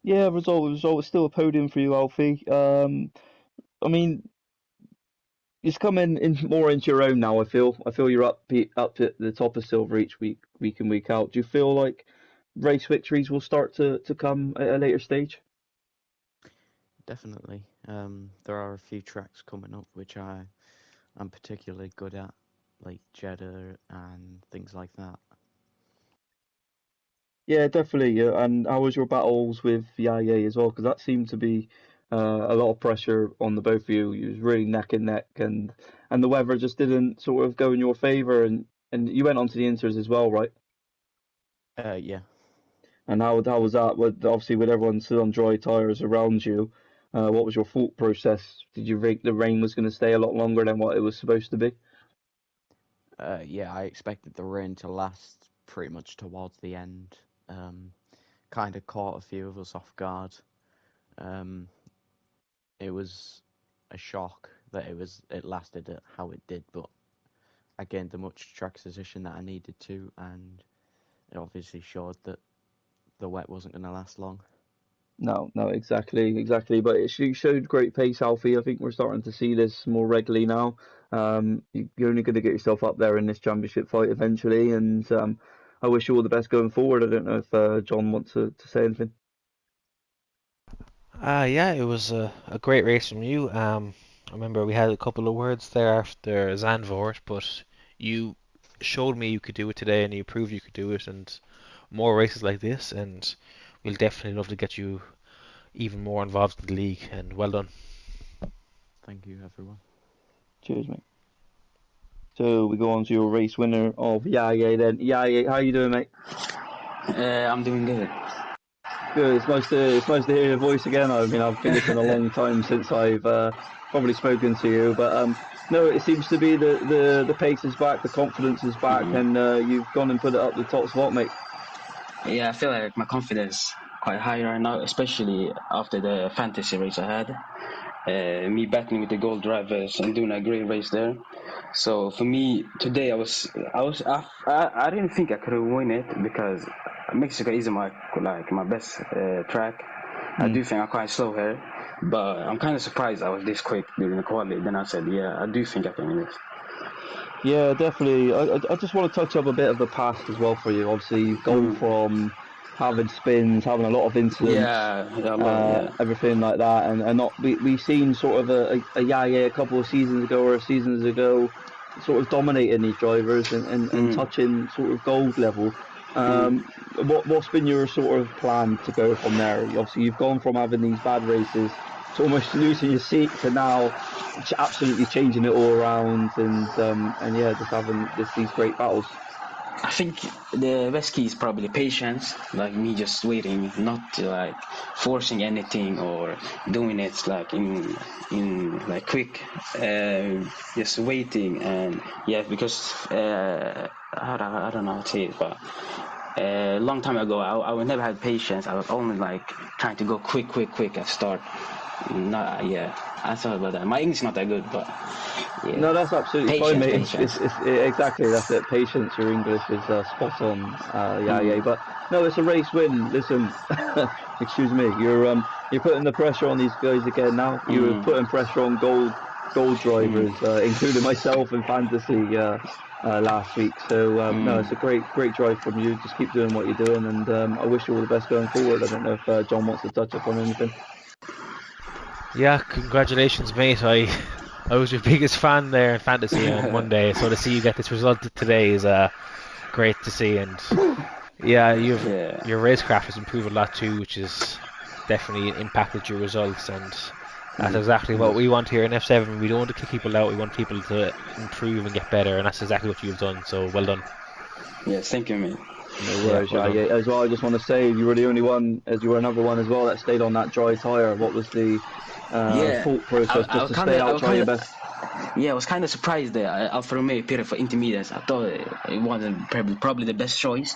Speaker 2: Yeah, result was still a podium for you, Alfie. I mean, it's coming in more into your own now. I feel you're up at the top of silver each week in week out. Do you feel like race victories will start to come at a later stage?
Speaker 4: Definitely. There are a few tracks coming up which I'm particularly good at, like Jeddah and things like that.
Speaker 2: Yeah, definitely. Yeah. And how was your battles with Yaya as well? Because that seemed to be a lot of pressure on the both of you. You was really neck and neck, and the weather just didn't sort of go in your favor. And you went on to the inters as well, right?
Speaker 4: Yeah.
Speaker 2: And how was that? Obviously, with everyone still on dry tires around you, what was your thought process? Did you think the rain was going to stay a lot longer than what it was supposed to be?
Speaker 4: Yeah, I expected the rain to last pretty much towards the end. Um, Kind of caught a few of us off guard. Um, it was a shock that it lasted at how it did, but I gained the much track position that I needed to, and it obviously showed that the wet wasn't going to last long.
Speaker 2: No, no, exactly. But she showed great pace, Alfie. I think we're starting to see this more regularly now. You're only going to get yourself up there in this championship fight eventually, and I wish you all the best going forward. I don't know if John wants to say anything.
Speaker 1: Yeah, it was a great race from you. I remember we had a couple of words there after Zandvoort, but you showed me you could do it today, and you proved you could do it, and more races like this, and we'll definitely love to get you even more involved in the league. And well done.
Speaker 4: Thank you, everyone.
Speaker 2: Cheers, mate. So we go on to your race winner of Yaya then. Yaya, how you doing, mate?
Speaker 5: I'm doing good.
Speaker 2: Good. It's nice to hear your voice again. I mean, I think it's been a long time since I've probably spoken to you, but no, it seems to be the pace is back, the confidence is back,
Speaker 5: Mhm.
Speaker 2: and you've gone and put it up the top spot, mate.
Speaker 5: Yeah, I feel like my confidence quite high right now, especially after the fantasy race I had. Me battling with the gold drivers and doing a great race there. So for me today, I didn't think I could win it because Mexico is my best track. I do think I'm quite slow here, but I'm kind of surprised I was this quick during the quality. Then I said, yeah, I do think I can win it.
Speaker 2: Yeah, definitely. I just want to touch up a bit of the past as well for you. Obviously, you've gone from having spins, having a lot of incidents,
Speaker 5: Yeah, a lot. Yeah.
Speaker 2: everything like that, and not we seen sort of a Yaya a couple of seasons ago or seasons ago, sort of dominating these drivers and touching sort of gold level. What's been your sort of plan to go from there? Obviously, you've gone from having these bad races to almost losing your seat to now absolutely changing it all around and yeah, just having these great battles.
Speaker 5: I think the best key is probably patience, like me just waiting, not like forcing anything or doing it like in like quick, just waiting and yeah, because I don't know how to say it, but a long time ago I would never have patience. I was only like trying to go quick at start. Not yeah, I thought about that. My English is not that good, but yeah,
Speaker 2: No, that's absolutely fine,
Speaker 5: patience,
Speaker 2: mate.
Speaker 5: patience.
Speaker 2: Exactly that's it. Patience. Your English is spot on. Yeah. But no, it's a race win. Listen, excuse me. You're putting the pressure on these guys again now. You're putting pressure on gold drivers, including myself in fantasy last week. So no, it's a great drive from you. Just keep doing what you're doing, and I wish you all the best going forward. I don't know if John wants to touch upon anything.
Speaker 1: Yeah, congratulations, mate. I was your biggest fan there in fantasy on Monday, so to see you get this result today is great to see. And yeah,
Speaker 5: Yeah.
Speaker 1: your racecraft has improved a lot too, which has definitely impacted your results. And that's exactly what we want here in F7. We don't want to kick people out. We want people to improve and get better, and that's exactly what you've done. So well done.
Speaker 5: Yes, thank you, mate.
Speaker 2: No
Speaker 1: Yeah,
Speaker 2: worries,
Speaker 1: well
Speaker 2: yeah,
Speaker 1: done.
Speaker 2: yeah. As well, I just want to say you were the only one, as you were another one as well, that stayed on that dry tire. What was the
Speaker 5: Yeah,
Speaker 2: thought process
Speaker 5: I
Speaker 2: just
Speaker 5: was
Speaker 2: to
Speaker 5: kind
Speaker 2: stay
Speaker 5: of, I
Speaker 2: out,
Speaker 5: was
Speaker 2: try
Speaker 5: kind
Speaker 2: your
Speaker 5: of,
Speaker 2: best?
Speaker 5: yeah, I was kind of surprised that Alfa Romeo pitted for intermediates. I thought it wasn't probably the best choice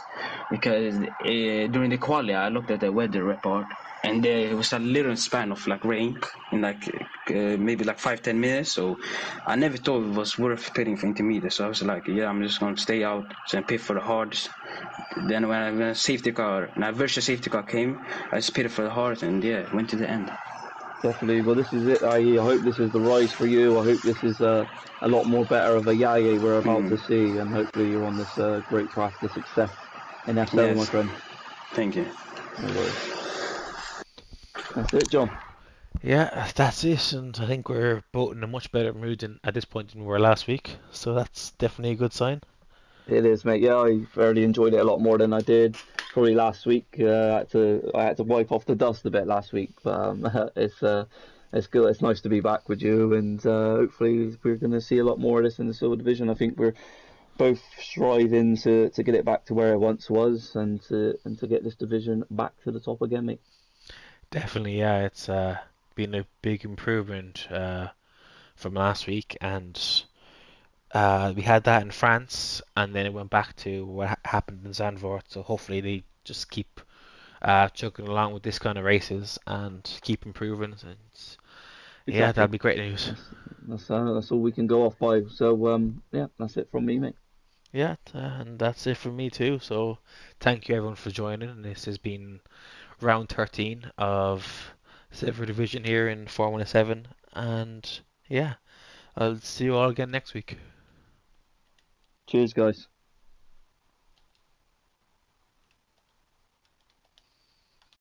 Speaker 5: because during the quali I looked at the weather report and there was a little span of like rain in like maybe like 5-10 minutes. So I never thought it was worth pitting for intermediates. So I was like, yeah, I'm just gonna stay out and pit for the hards. Then when a safety car, a virtual safety car came, I just pitted for the hards and yeah, went to the end.
Speaker 2: Definitely. Well, this is it. I hope this is the rise for you. I hope this is a lot more better of a Yaya we're about to see, and hopefully you're on this great path to success in F7, my
Speaker 5: Yes,
Speaker 2: friend.
Speaker 5: thank you.
Speaker 2: No worries. That's it, John.
Speaker 1: Yeah, that's it, and I think we're both in a much better mood at this point than we were last week, so that's definitely a good sign.
Speaker 2: It is, mate. Yeah, I fairly enjoyed it a lot more than I did probably last week. I had to wipe off the dust a bit last week, but it's good. It's nice to be back with you, and hopefully we're going to see a lot more of this in the Silver Division. I think we're both striving to get it back to where it once was, and to get this division back to the top again, mate.
Speaker 1: Definitely, yeah, it's been a big improvement from last week, and we had that in France, and then it went back to what happened in Zandvoort. So hopefully they just keep chugging along with this kind of races and keep improving. And yeah, that'll
Speaker 2: Exactly.
Speaker 1: be great news.
Speaker 2: That's all we can go off by. So yeah, that's it from me, mate.
Speaker 1: Yeah, and that's it from me too. So thank you everyone for joining. This has been round 13 of Silver Division here in Formula 7, and yeah, I'll see you all again next week.
Speaker 2: Cheers, guys.